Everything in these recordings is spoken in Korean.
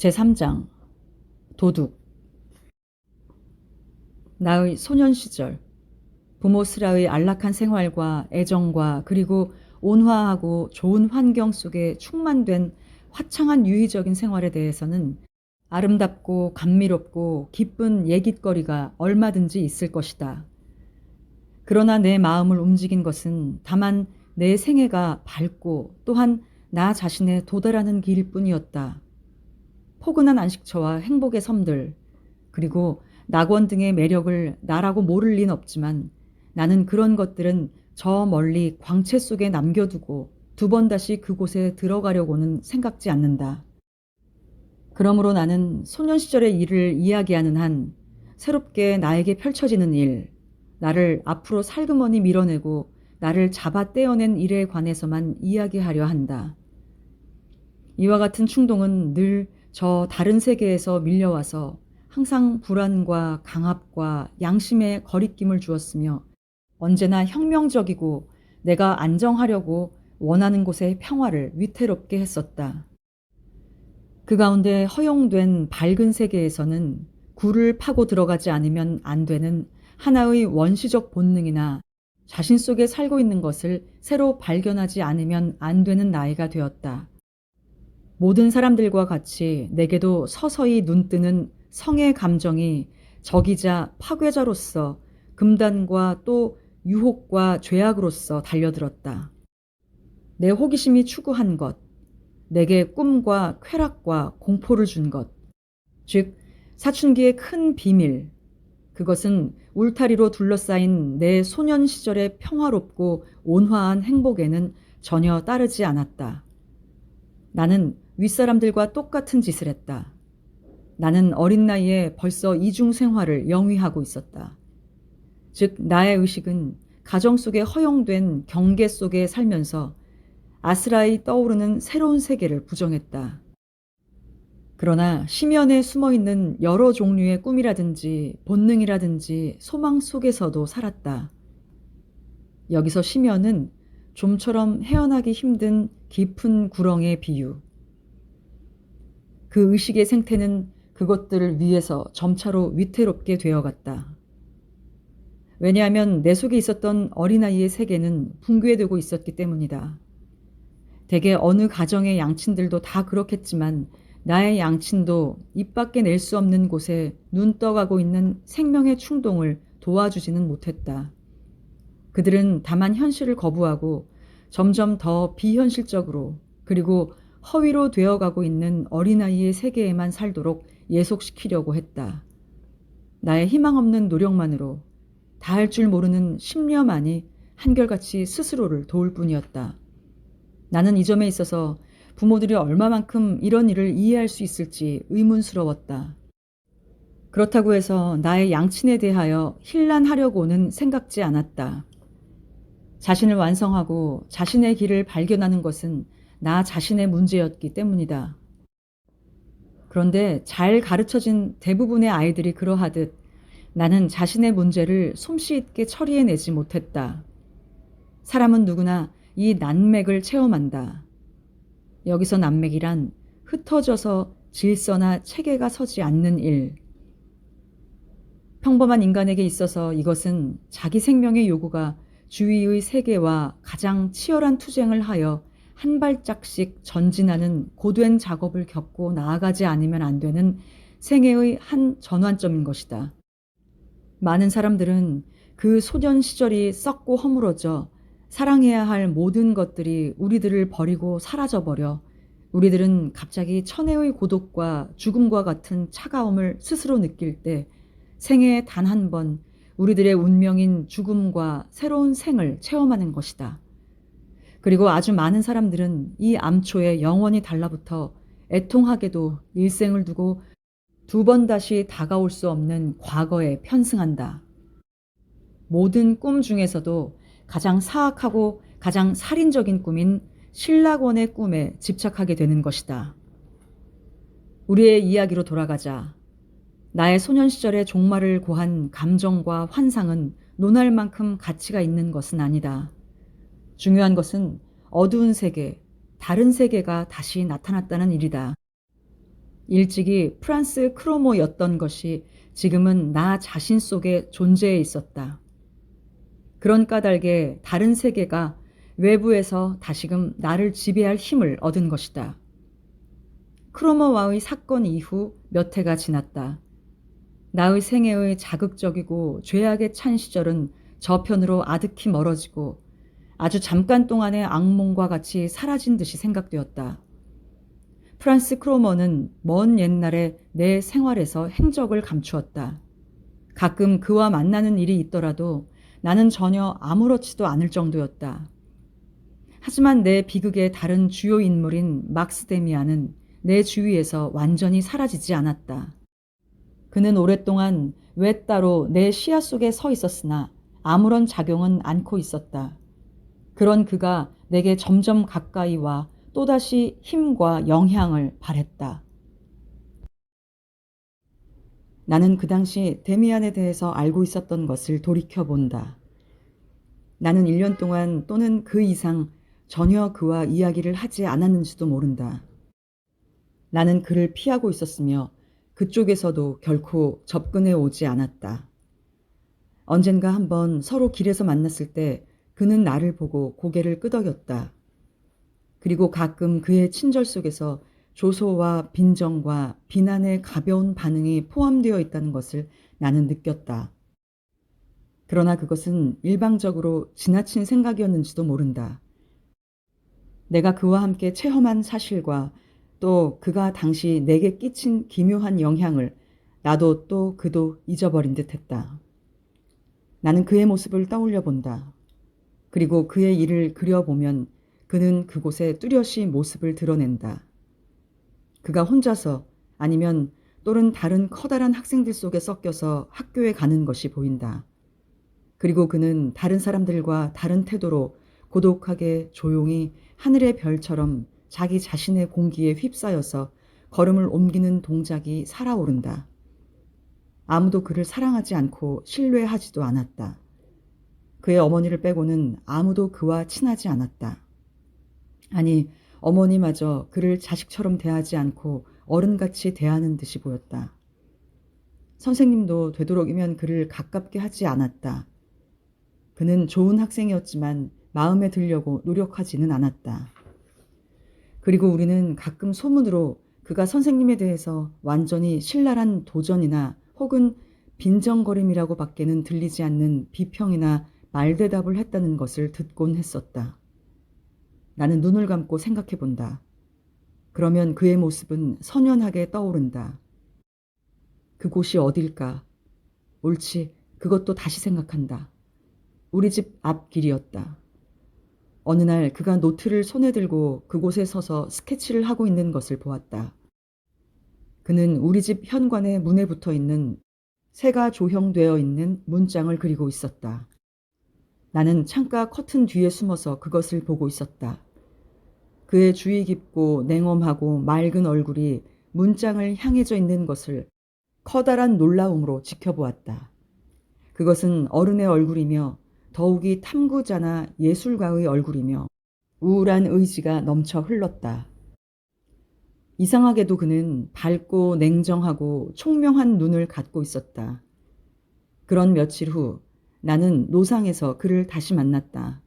제3장 도둑. 나의 소년 시절, 부모 슬하의 안락한 생활과 애정과 그리고 온화하고 좋은 환경 속에 충만된 화창한 유희적인 생활에 대해서는 아름답고 감미롭고 기쁜 얘깃거리가 얼마든지 있을 것이다. 그러나 내 마음을 움직인 것은 다만 내 생애가 밝고 또한 나 자신에 도달하는 길일 뿐이었다. 포근한 안식처와 행복의 섬들, 그리고 낙원 등의 매력을 나라고 모를 리는 없지만 나는 그런 것들은 저 멀리 광채 속에 남겨두고 두 번 다시 그곳에 들어가려고는 생각지 않는다. 그러므로 나는 소년 시절의 일을 이야기하는 한 새롭게 나에게 펼쳐지는 일, 나를 앞으로 살그머니 밀어내고 나를 잡아 떼어낸 일에 관해서만 이야기하려 한다. 이와 같은 충동은 늘 저 다른 세계에서 밀려와서 항상 불안과 강압과 양심의 거리낌을 주었으며 언제나 혁명적이고 내가 안정하려고 원하는 곳의 평화를 위태롭게 했었다. 그 가운데 허용된 밝은 세계에서는 굴을 파고 들어가지 않으면 안 되는 하나의 원시적 본능이나 자신 속에 살고 있는 것을 새로 발견하지 않으면 안 되는 나이가 되었다. 모든 사람들과 같이 내게도 서서히 눈뜨는 성의 감정이 적이자 파괴자로서 금단과 또 유혹과 죄악으로서 달려들었다. 내 호기심이 추구한 것, 내게 꿈과 쾌락과 공포를 준 것, 즉 사춘기의 큰 비밀, 그것은 울타리로 둘러싸인 내 소년 시절의 평화롭고 온화한 행복에는 전혀 따르지 않았다. 나는 윗사람들과 똑같은 짓을 했다. 나는 어린 나이에 벌써 이중 생활을 영위하고 있었다. 즉 나의 의식은 가정 속에 허용된 경계 속에 살면서 아스라이 떠오르는 새로운 세계를 부정했다. 그러나 심연에 숨어있는 여러 종류의 꿈이라든지 본능이라든지 소망 속에서도 살았다. 여기서 심연은 좀처럼 헤어나기 힘든 깊은 구렁의 비유. 그 의식의 생태는 그것들을 위해서 점차로 위태롭게 되어갔다. 왜냐하면 내 속에 있었던 어린아이의 세계는 붕괴되고 있었기 때문이다. 대개 어느 가정의 양친들도 다 그렇겠지만 나의 양친도 입 밖에 낼 수 없는 곳에 눈 떠가고 있는 생명의 충동을 도와주지는 못했다. 그들은 다만 현실을 거부하고 점점 더 비현실적으로 그리고 허위로 되어가고 있는 어린아이의 세계에만 살도록 예속시키려고 했다. 나의 희망 없는 노력만으로 다할 줄 모르는 심려만이 한결같이 스스로를 도울 뿐이었다. 나는 이 점에 있어서 부모들이 얼마만큼 이런 일을 이해할 수 있을지 의문스러웠다. 그렇다고 해서 나의 양친에 대하여 힐난하려고는 생각지 않았다. 자신을 완성하고 자신의 길을 발견하는 것은 나 자신의 문제였기 때문이다. 그런데 잘 가르쳐진 대부분의 아이들이 그러하듯 나는 자신의 문제를 솜씨 있게 처리해내지 못했다. 사람은 누구나 이 난맥을 체험한다. 여기서 난맥이란 흩어져서 질서나 체계가 서지 않는 일. 평범한 인간에게 있어서 이것은 자기 생명의 요구가 주위의 세계와 가장 치열한 투쟁을 하여 한 발짝씩 전진하는 고된 작업을 겪고 나아가지 않으면 안 되는 생애의 한 전환점인 것이다. 많은 사람들은 그 소년 시절이 썩고 허물어져 사랑해야 할 모든 것들이 우리들을 버리고 사라져버려 우리들은 갑자기 천혜의 고독과 죽음과 같은 차가움을 스스로 느낄 때 생애에 단 한 번 우리들의 운명인 죽음과 새로운 생을 체험하는 것이다. 그리고 아주 많은 사람들은 이 암초에 영원히 달라붙어 애통하게도 일생을 두고 두 번 다시 다가올 수 없는 과거에 편승한다. 모든 꿈 중에서도 가장 사악하고 가장 살인적인 꿈인 신라권의 꿈에 집착하게 되는 것이다. 우리의 이야기로 돌아가자. 나의 소년 시절의 종말을 고한 감정과 환상은 논할 만큼 가치가 있는 것은 아니다. 중요한 것은 어두운 세계, 다른 세계가 다시 나타났다는 일이다. 일찍이 프란스 크로모였던 것이 지금은 나 자신 속에 존재해 있었다. 그런 까닭에 다른 세계가 외부에서 다시금 나를 지배할 힘을 얻은 것이다. 크로모와의 사건 이후 몇 해가 지났다. 나의 생애의 자극적이고 죄악에 찬 시절은 저편으로 아득히 멀어지고 아주 잠깐 동안의 악몽과 같이 사라진 듯이 생각되었다. 프란스 크로머는 먼 옛날에 내 생활에서 행적을 감추었다. 가끔 그와 만나는 일이 있더라도 나는 전혀 아무렇지도 않을 정도였다. 하지만 내 비극의 다른 주요 인물인 막스 데미안은 내 주위에서 완전히 사라지지 않았다. 그는 오랫동안 외따로 내 시야 속에 서 있었으나 아무런 작용은 않고 있었다. 그런 그가 내게 점점 가까이 와 또다시 힘과 영향을 발했다. 나는 그 당시 데미안에 대해서 알고 있었던 것을 돌이켜본다. 나는 1년 동안 또는 그 이상 전혀 그와 이야기를 하지 않았는지도 모른다. 나는 그를 피하고 있었으며 그쪽에서도 결코 접근해 오지 않았다. 언젠가 한번 서로 길에서 만났을 때 그는 나를 보고 고개를 끄덕였다. 그리고 가끔 그의 친절 속에서 조소와 빈정과 비난의 가벼운 반응이 포함되어 있다는 것을 나는 느꼈다. 그러나 그것은 일방적으로 지나친 생각이었는지도 모른다. 내가 그와 함께 체험한 사실과 또 그가 당시 내게 끼친 기묘한 영향을 나도 또 그도 잊어버린 듯했다. 나는 그의 모습을 떠올려 본다. 그리고 그의 일을 그려보면 그는 그곳에 뚜렷이 모습을 드러낸다. 그가 혼자서 아니면 또는 다른 커다란 학생들 속에 섞여서 학교에 가는 것이 보인다. 그리고 그는 다른 사람들과 다른 태도로 고독하게 조용히 하늘의 별처럼 자기 자신의 공기에 휩싸여서 걸음을 옮기는 동작이 살아오른다. 아무도 그를 사랑하지 않고 신뢰하지도 않았다. 그의 어머니를 빼고는 아무도 그와 친하지 않았다. 아니, 어머니마저 그를 자식처럼 대하지 않고 어른같이 대하는 듯이 보였다. 선생님도 되도록이면 그를 가깝게 하지 않았다. 그는 좋은 학생이었지만 마음에 들려고 노력하지는 않았다. 그리고 우리는 가끔 소문으로 그가 선생님에 대해서 완전히 신랄한 도전이나 혹은 빈정거림이라고 밖에는 들리지 않는 비평이나 말대답을 했다는 것을 듣곤 했었다. 나는 눈을 감고 생각해 본다. 그러면 그의 모습은 선연하게 떠오른다. 그곳이 어딜까? 옳지, 그것도 다시 생각한다. 우리 집 앞길이었다. 어느 날 그가 노트를 손에 들고 그곳에 서서 스케치를 하고 있는 것을 보았다. 그는 우리 집 현관에 문에 붙어 있는 새가 조형되어 있는 문장을 그리고 있었다. 나는 창가 커튼 뒤에 숨어서 그것을 보고 있었다. 그의 주의 깊고 냉엄하고 맑은 얼굴이 문장을 향해져 있는 것을 커다란 놀라움으로 지켜보았다. 그것은 어른의 얼굴이며 더욱이 탐구자나 예술가의 얼굴이며 우울한 의지가 넘쳐 흘렀다. 이상하게도 그는 밝고 냉정하고 총명한 눈을 갖고 있었다. 그런 며칠 후 나는 노상에서 그를 다시 만났다.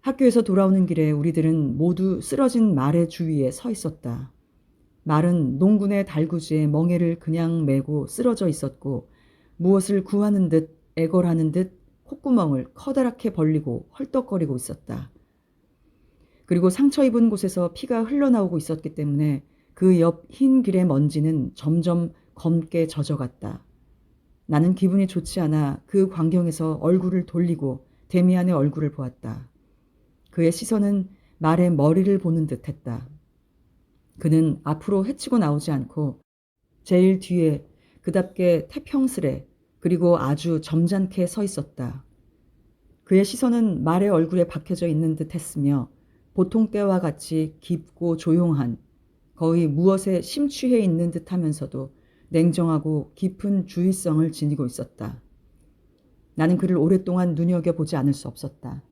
학교에서 돌아오는 길에 우리들은 모두 쓰러진 말의 주위에 서 있었다. 말은 농군의 달구지에 멍에를 그냥 메고 쓰러져 있었고 무엇을 구하는 듯 애걸하는 듯 콧구멍을 커다랗게 벌리고 헐떡거리고 있었다. 그리고 상처 입은 곳에서 피가 흘러나오고 있었기 때문에 그 옆 흰 길의 먼지는 점점 검게 젖어갔다. 나는 기분이 좋지 않아 그 광경에서 얼굴을 돌리고 데미안의 얼굴을 보았다. 그의 시선은 말의 머리를 보는 듯했다. 그는 앞으로 헤치고 나오지 않고 제일 뒤에 그답게 태평스레 그리고 아주 점잖게 서 있었다. 그의 시선은 말의 얼굴에 박혀져 있는 듯 했으며 보통 때와 같이 깊고 조용한 거의 무엇에 심취해 있는 듯 하면서도 냉정하고 깊은 주의성을 지니고 있었다. 나는 그를 오랫동안 눈여겨보지 않을 수 없었다.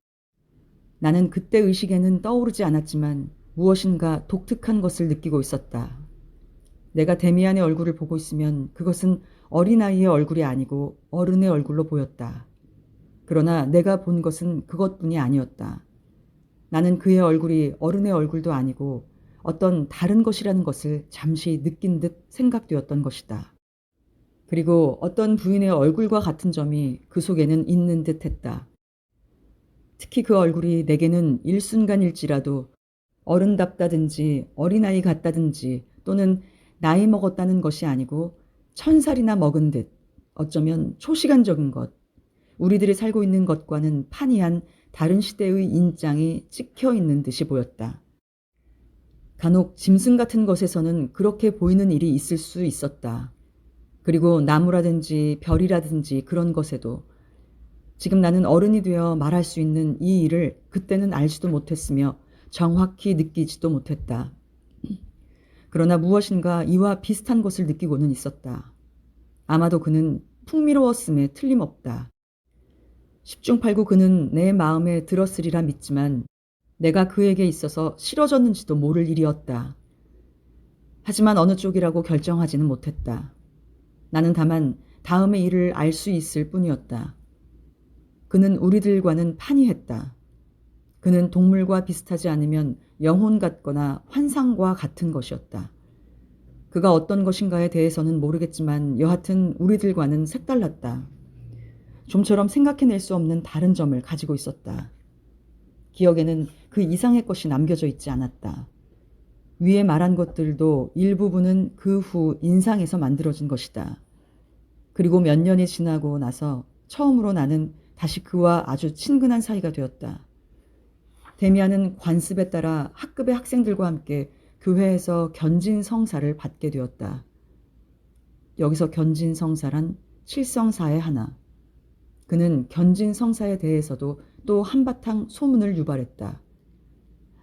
나는 그때 의식에는 떠오르지 않았지만 무엇인가 독특한 것을 느끼고 있었다. 내가 데미안의 얼굴을 보고 있으면 그것은 어린아이의 얼굴이 아니고 어른의 얼굴로 보였다. 그러나 내가 본 것은 그것뿐이 아니었다. 나는 그의 얼굴이 어른의 얼굴도 아니고 어떤 다른 것이라는 것을 잠시 느낀 듯 생각되었던 것이다. 그리고 어떤 부인의 얼굴과 같은 점이 그 속에는 있는 듯 했다. 특히 그 얼굴이 내게는 일순간일지라도 어른답다든지 어린아이 같다든지 또는 나이 먹었다는 것이 아니고 1000살이나 먹은 듯 어쩌면 초시간적인 것, 우리들이 살고 있는 것과는 판이한 다른 시대의 인장이 찍혀 있는 듯이 보였다. 간혹 짐승 같은 것에서는 그렇게 보이는 일이 있을 수 있었다. 그리고 나무라든지 별이라든지 그런 것에도 지금 나는 어른이 되어 말할 수 있는 이 일을 그때는 알지도 못했으며 정확히 느끼지도 못했다. 그러나 무엇인가 이와 비슷한 것을 느끼고는 있었다. 아마도 그는 풍미로웠음에 틀림없다. 10중 8구 그는 내 마음에 들었으리라 믿지만 내가 그에게 있어서 싫어졌는지도 모를 일이었다. 하지만 어느 쪽이라고 결정하지는 못했다. 나는 다만 다음의 일을 알 수 있을 뿐이었다. 그는 우리들과는 판이했다. 그는 동물과 비슷하지 않으면 영혼 같거나 환상과 같은 것이었다. 그가 어떤 것인가에 대해서는 모르겠지만 여하튼 우리들과는 색달랐다. 좀처럼 생각해낼 수 없는 다른 점을 가지고 있었다. 기억에는 그 이상의 것이 남겨져 있지 않았다. 위에 말한 것들도 일부분은 그 후 인상에서 만들어진 것이다. 그리고 몇 년이 지나고 나서 처음으로 나는 다시 그와 아주 친근한 사이가 되었다. 데미안은 관습에 따라 학급의 학생들과 함께 교회에서 견진성사를 받게 되었다. 여기서 견진성사란 칠성사의 하나. 그는 견진성사에 대해서도 또 한바탕 소문을 유발했다.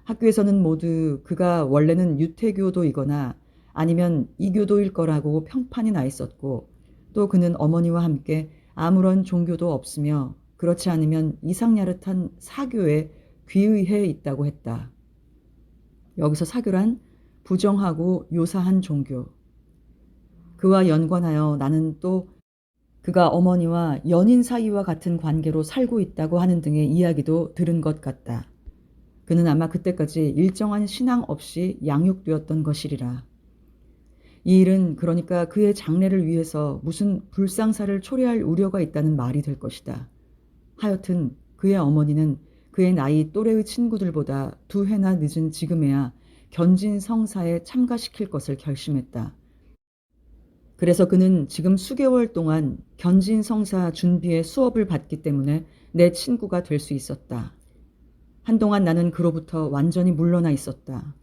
학교에서는 모두 그가 원래는 유태교도이거나 아니면 이교도일 거라고 평판이 나 있었고 또 그는 어머니와 함께 아무런 종교도 없으며 그렇지 않으면 이상야릇한 사교에 귀의해 있다고 했다. 여기서 사교란 부정하고 요사한 종교. 그와 연관하여 나는 또 그가 어머니와 연인 사이와 같은 관계로 살고 있다고 하는 등의 이야기도 들은 것 같다. 그는 아마 그때까지 일정한 신앙 없이 양육되었던 것이리라. 이 일은 그러니까 그의 장래를 위해서 무슨 불상사를 초래할 우려가 있다는 말이 될 것이다. 하여튼 그의 어머니는 그의 나이 또래의 친구들보다 2해나 늦은 지금에야 견진성사에 참가시킬 것을 결심했다. 그래서 그는 지금 수개월 동안 견진성사 준비의 수업을 받기 때문에 내 친구가 될 수 있었다. 한동안 나는 그로부터 완전히 물러나 있었다.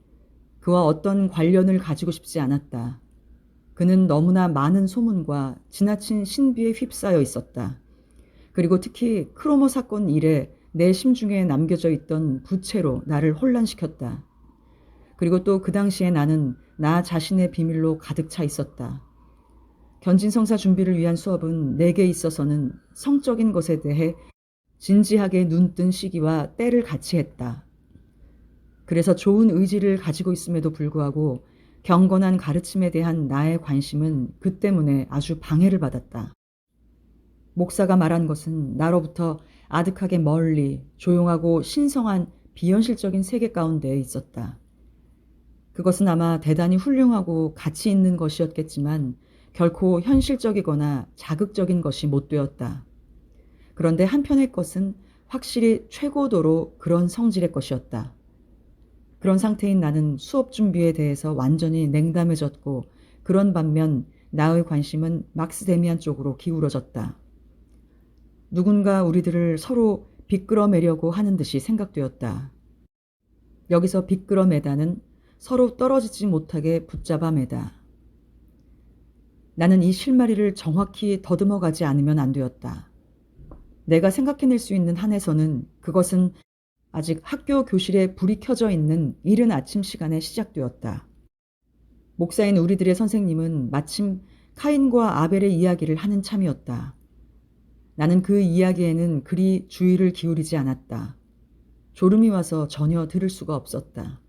그와 어떤 관련을 가지고 싶지 않았다. 그는 너무나 많은 소문과 지나친 신비에 휩싸여 있었다. 그리고 특히 크로모 사건 이래 내 심중에 남겨져 있던 부채로 나를 혼란시켰다. 그리고 또 그 당시에 나는 나 자신의 비밀로 가득 차 있었다. 견진성사 준비를 위한 수업은 내게 있어서는 성적인 것에 대해 진지하게 눈뜬 시기와 때를 같이 했다. 그래서 좋은 의지를 가지고 있음에도 불구하고 경건한 가르침에 대한 나의 관심은 그 때문에 아주 방해를 받았다. 목사가 말한 것은 나로부터 아득하게 멀리 조용하고 신성한 비현실적인 세계 가운데에 있었다. 그것은 아마 대단히 훌륭하고 가치 있는 것이었겠지만 결코 현실적이거나 자극적인 것이 못 되었다. 그런데 한편의 것은 확실히 최고도로 그런 성질의 것이었다. 그런 상태인 나는 수업 준비에 대해서 완전히 냉담해졌고 그런 반면 나의 관심은 막스 데미안 쪽으로 기울어졌다. 누군가 우리들을 서로 비끌어매려고 하는 듯이 생각되었다. 여기서 비끌어매다는 서로 떨어지지 못하게 붙잡아 매다. 나는 이 실마리를 정확히 더듬어가지 않으면 안 되었다. 내가 생각해낼 수 있는 한에서는 그것은 아직 학교 교실에 불이 켜져 있는 이른 아침 시간에 시작되었다. 목사인 우리들의 선생님은 마침 카인과 아벨의 이야기를 하는 참이었다. 나는 그 이야기에는 그리 주의를 기울이지 않았다. 졸음이 와서 전혀 들을 수가 없었다.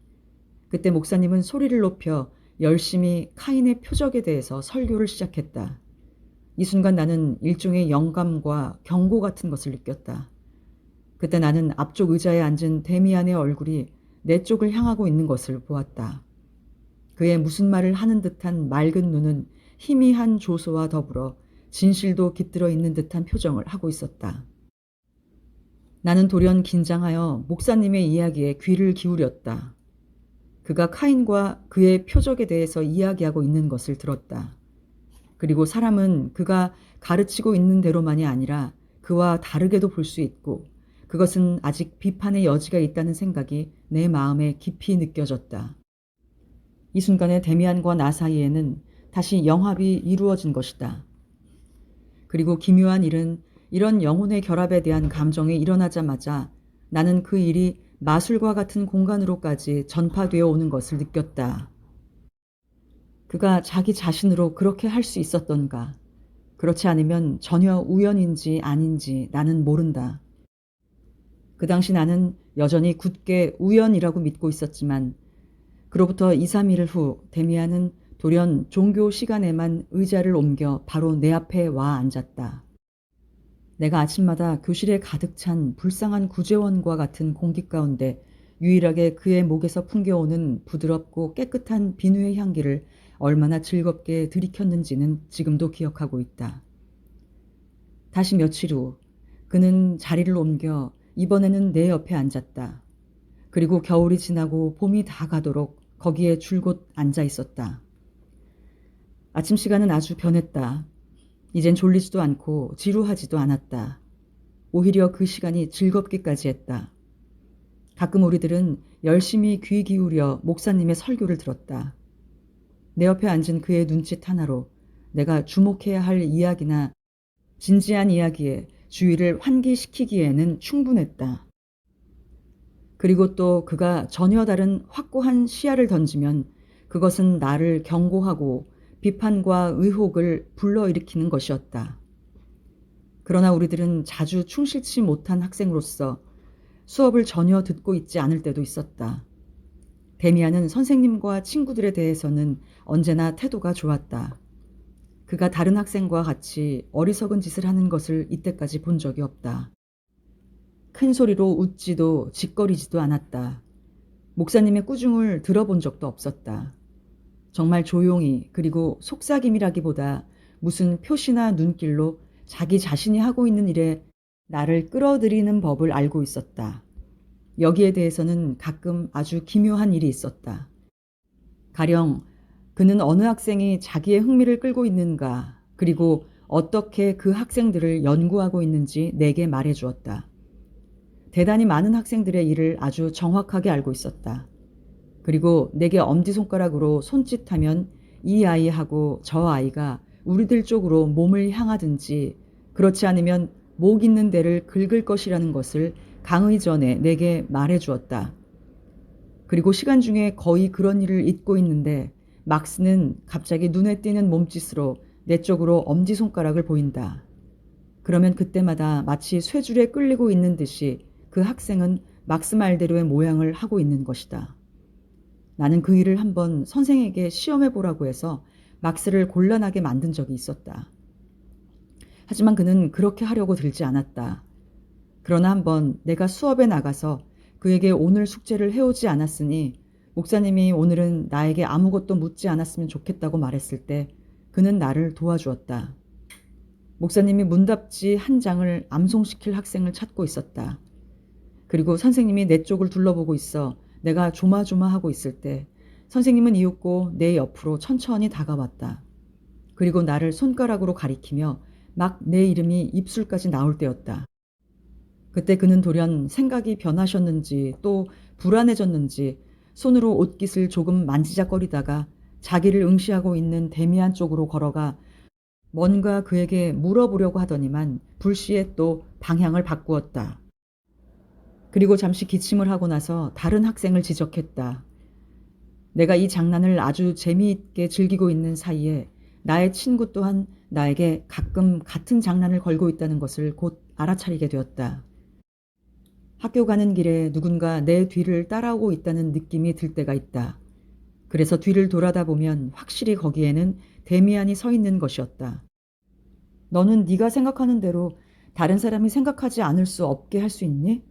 그때 목사님은 소리를 높여 열심히 카인의 표적에 대해서 설교를 시작했다. 이 순간 나는 일종의 영감과 경고 같은 것을 느꼈다. 그때 나는 앞쪽 의자에 앉은 데미안의 얼굴이 내 쪽을 향하고 있는 것을 보았다. 그의 무슨 말을 하는 듯한 맑은 눈은 희미한 조소와 더불어 진실도 깃들어 있는 듯한 표정을 하고 있었다. 나는 돌연 긴장하여 목사님의 이야기에 귀를 기울였다. 그가 카인과 그의 표적에 대해서 이야기하고 있는 것을 들었다. 그리고 사람은 그가 가르치고 있는 대로만이 아니라 그와 다르게도 볼 수 있고 그것은 아직 비판의 여지가 있다는 생각이 내 마음에 깊이 느껴졌다. 이 순간에 데미안과 나 사이에는 다시 영합이 이루어진 것이다. 그리고 기묘한 일은 이런 영혼의 결합에 대한 감정이 일어나자마자 나는 그 일이 마술과 같은 공간으로까지 전파되어 오는 것을 느꼈다. 그가 자기 자신으로 그렇게 할 수 있었던가? 그렇지 않으면 전혀 우연인지 아닌지 나는 모른다. 그 당시 나는 여전히 굳게 우연이라고 믿고 있었지만 그로부터 2, 3일 후 데미안은 돌연 종교 시간에만 의자를 옮겨 바로 내 앞에 와 앉았다. 내가 아침마다 교실에 가득 찬 불쌍한 구제원과 같은 공기 가운데 유일하게 그의 목에서 풍겨오는 부드럽고 깨끗한 비누의 향기를 얼마나 즐겁게 들이켰는지는 지금도 기억하고 있다. 다시 며칠 후 그는 자리를 옮겨 이번에는 내 옆에 앉았다. 그리고 겨울이 지나고 봄이 다 가도록 거기에 줄곧 앉아 있었다. 아침 시간은 아주 변했다. 이젠 졸리지도 않고 지루하지도 않았다. 오히려 그 시간이 즐겁기까지 했다. 가끔 우리들은 열심히 귀 기울여 목사님의 설교를 들었다. 내 옆에 앉은 그의 눈짓 하나로 내가 주목해야 할 이야기나 진지한 이야기에 주의를 환기시키기에는 충분했다. 그리고 또 그가 전혀 다른 확고한 시야를 던지면 그것은 나를 경고하고 비판과 의혹을 불러일으키는 것이었다. 그러나 우리들은 자주 충실치 못한 학생으로서 수업을 전혀 듣고 있지 않을 때도 있었다. 데미안은 선생님과 친구들에 대해서는 언제나 태도가 좋았다. 그가 다른 학생과 같이 어리석은 짓을 하는 것을 이때까지 본 적이 없다. 큰 소리로 웃지도 짓거리지도 않았다. 목사님의 꾸중을 들어본 적도 없었다. 정말 조용히 그리고 속삭임이라기보다 무슨 표시나 눈길로 자기 자신이 하고 있는 일에 나를 끌어들이는 법을 알고 있었다. 여기에 대해서는 가끔 아주 기묘한 일이 있었다. 가령 그는 어느 학생이 자기의 흥미를 끌고 있는가 그리고 어떻게 그 학생들을 연구하고 있는지 내게 말해 주었다. 대단히 많은 학생들의 일을 아주 정확하게 알고 있었다. 그리고 내게 엄지손가락으로 손짓하면 이 아이하고 저 아이가 우리들 쪽으로 몸을 향하든지 그렇지 않으면 목 있는 데를 긁을 것이라는 것을 강의 전에 내게 말해 주었다. 그리고 시간 중에 거의 그런 일을 잊고 있는데 막스는 갑자기 눈에 띄는 몸짓으로 내 쪽으로 엄지손가락을 보인다. 그러면 그때마다 마치 쇠줄에 끌리고 있는 듯이 그 학생은 막스 말대로의 모양을 하고 있는 것이다. 나는 그 일을 한번 선생에게 시험해 보라고 해서 막스를 곤란하게 만든 적이 있었다. 하지만 그는 그렇게 하려고 들지 않았다. 그러나 한번 내가 수업에 나가서 그에게 오늘 숙제를 해오지 않았으니 목사님이 오늘은 나에게 아무것도 묻지 않았으면 좋겠다고 말했을 때 그는 나를 도와주었다. 목사님이 문답지 한 장을 암송시킬 학생을 찾고 있었다. 그리고 선생님이 내 쪽을 둘러보고 있어 내가 조마조마하고 있을 때 선생님은 이윽고 내 옆으로 천천히 다가왔다. 그리고 나를 손가락으로 가리키며 막 내 이름이 입술까지 나올 때였다. 그때 그는 돌연 생각이 변하셨는지 또 불안해졌는지 손으로 옷깃을 조금 만지작거리다가 자기를 응시하고 있는 데미안 쪽으로 걸어가 뭔가 그에게 물어보려고 하더니만 불시에 또 방향을 바꾸었다. 그리고 잠시 기침을 하고 나서 다른 학생을 지적했다. 내가 이 장난을 아주 재미있게 즐기고 있는 사이에 나의 친구 또한 나에게 가끔 같은 장난을 걸고 있다는 것을 곧 알아차리게 되었다. 학교 가는 길에 누군가 내 뒤를 따라오고 있다는 느낌이 들 때가 있다. 그래서 뒤를 돌아다 보면 확실히 거기에는 데미안이 서 있는 것이었다. 너는 네가 생각하는 대로 다른 사람이 생각하지 않을 수 없게 할 수 있니?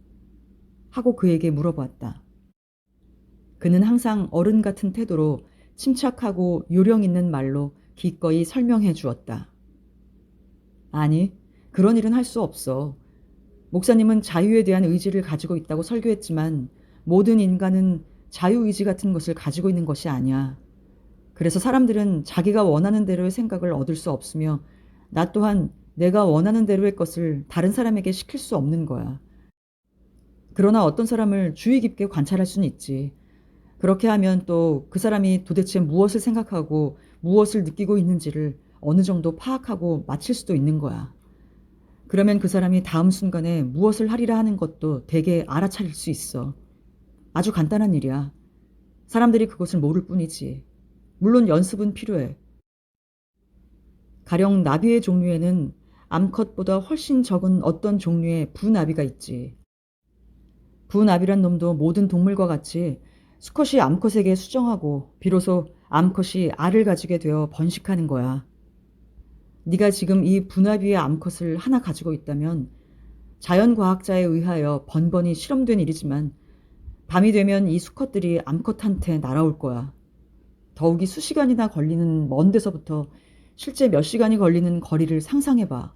하고 그에게 물어보았다. 그는 항상 어른 같은 태도로 침착하고 요령 있는 말로 기꺼이 설명해 주었다. 아니, 그런 일은 할 수 없어. 목사님은 자유에 대한 의지를 가지고 있다고 설교했지만 모든 인간은 자유의지 같은 것을 가지고 있는 것이 아니야. 그래서 사람들은 자기가 원하는 대로의 생각을 얻을 수 없으며 나 또한 내가 원하는 대로의 것을 다른 사람에게 시킬 수 없는 거야. 그러나 어떤 사람을 주의 깊게 관찰할 수는 있지. 그렇게 하면 또 그 사람이 도대체 무엇을 생각하고 무엇을 느끼고 있는지를 어느 정도 파악하고 맞힐 수도 있는 거야. 그러면 그 사람이 다음 순간에 무엇을 하리라 하는 것도 대개 알아차릴 수 있어. 아주 간단한 일이야. 사람들이 그것을 모를 뿐이지. 물론 연습은 필요해. 가령 나비의 종류에는 암컷보다 훨씬 적은 어떤 종류의 부나비가 있지. 부나비란 놈도 모든 동물과 같이 수컷이 암컷에게 수정하고 비로소 암컷이 알을 가지게 되어 번식하는 거야. 네가 지금 이 부나비의 암컷을 하나 가지고 있다면 자연과학자에 의하여 번번이 실험된 일이지만 밤이 되면 이 수컷들이 암컷한테 날아올 거야. 더욱이 수시간이나 걸리는 먼 데서부터 실제 몇 시간이 걸리는 거리를 상상해봐.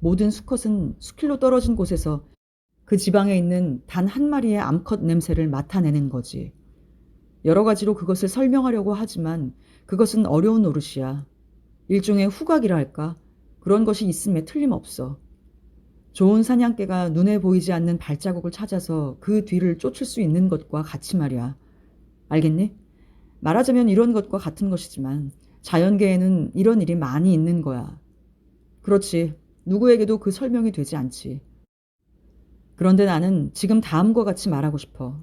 모든 수컷은 수킬로 떨어진 곳에서 그 지방에 있는 단 한 마리의 암컷 냄새를 맡아내는 거지. 여러 가지로 그것을 설명하려고 하지만 그것은 어려운 노릇이야. 일종의 후각이라 할까? 그런 것이 있음에 틀림없어. 좋은 사냥개가 눈에 보이지 않는 발자국을 찾아서 그 뒤를 쫓을 수 있는 것과 같이 말이야. 알겠니? 말하자면 이런 것과 같은 것이지만 자연계에는 이런 일이 많이 있는 거야. 그렇지. 누구에게도 그 설명이 되지 않지. 그런데 나는 지금 다음과 같이 말하고 싶어.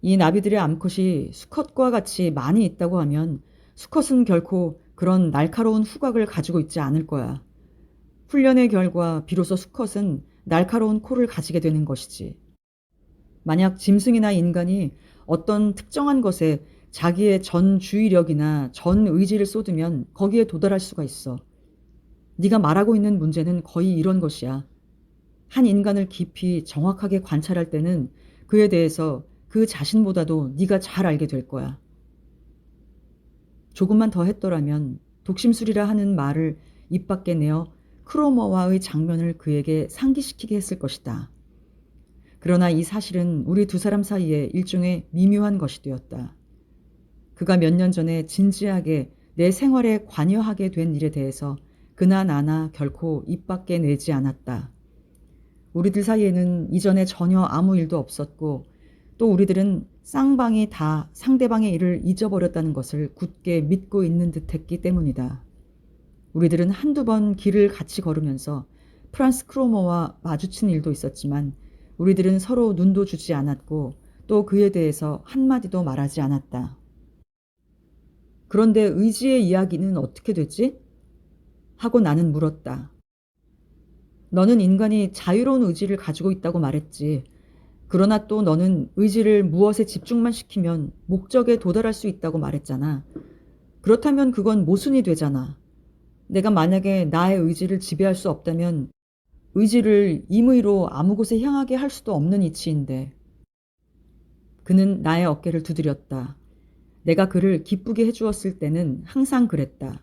이 나비들의 암컷이 수컷과 같이 많이 있다고 하면 수컷은 결코 그런 날카로운 후각을 가지고 있지 않을 거야. 훈련의 결과 비로소 수컷은 날카로운 코를 가지게 되는 것이지. 만약 짐승이나 인간이 어떤 특정한 것에 자기의 전 주의력이나 전 의지를 쏟으면 거기에 도달할 수가 있어. 네가 말하고 있는 문제는 거의 이런 것이야. 한 인간을 깊이 정확하게 관찰할 때는 그에 대해서 그 자신보다도 네가 잘 알게 될 거야. 조금만 더 했더라면 독심술이라 하는 말을 입 밖에 내어 크로머와의 장면을 그에게 상기시키게 했을 것이다. 그러나 이 사실은 우리 두 사람 사이에 일종의 미묘한 것이 되었다. 그가 몇 년 전에 진지하게 내 생활에 관여하게 된 일에 대해서 그나 나나 결코 입 밖에 내지 않았다. 우리들 사이에는 이전에 전혀 아무 일도 없었고 또 우리들은 쌍방이 다 상대방의 일을 잊어버렸다는 것을 굳게 믿고 있는 듯 했기 때문이다. 우리들은 한두 번 길을 같이 걸으면서 프란스 크로머와 마주친 일도 있었지만 우리들은 서로 눈도 주지 않았고 또 그에 대해서 한마디도 말하지 않았다. 그런데 의지의 이야기는 어떻게 됐지? 하고 나는 물었다. 너는 인간이 자유로운 의지를 가지고 있다고 말했지. 그러나 또 너는 의지를 무엇에 집중만 시키면 목적에 도달할 수 있다고 말했잖아. 그렇다면 그건 모순이 되잖아. 내가 만약에 나의 의지를 지배할 수 없다면 의지를 임의로 아무 곳에 향하게 할 수도 없는 이치인데. 그는 나의 어깨를 두드렸다. 내가 그를 기쁘게 해주었을 때는 항상 그랬다.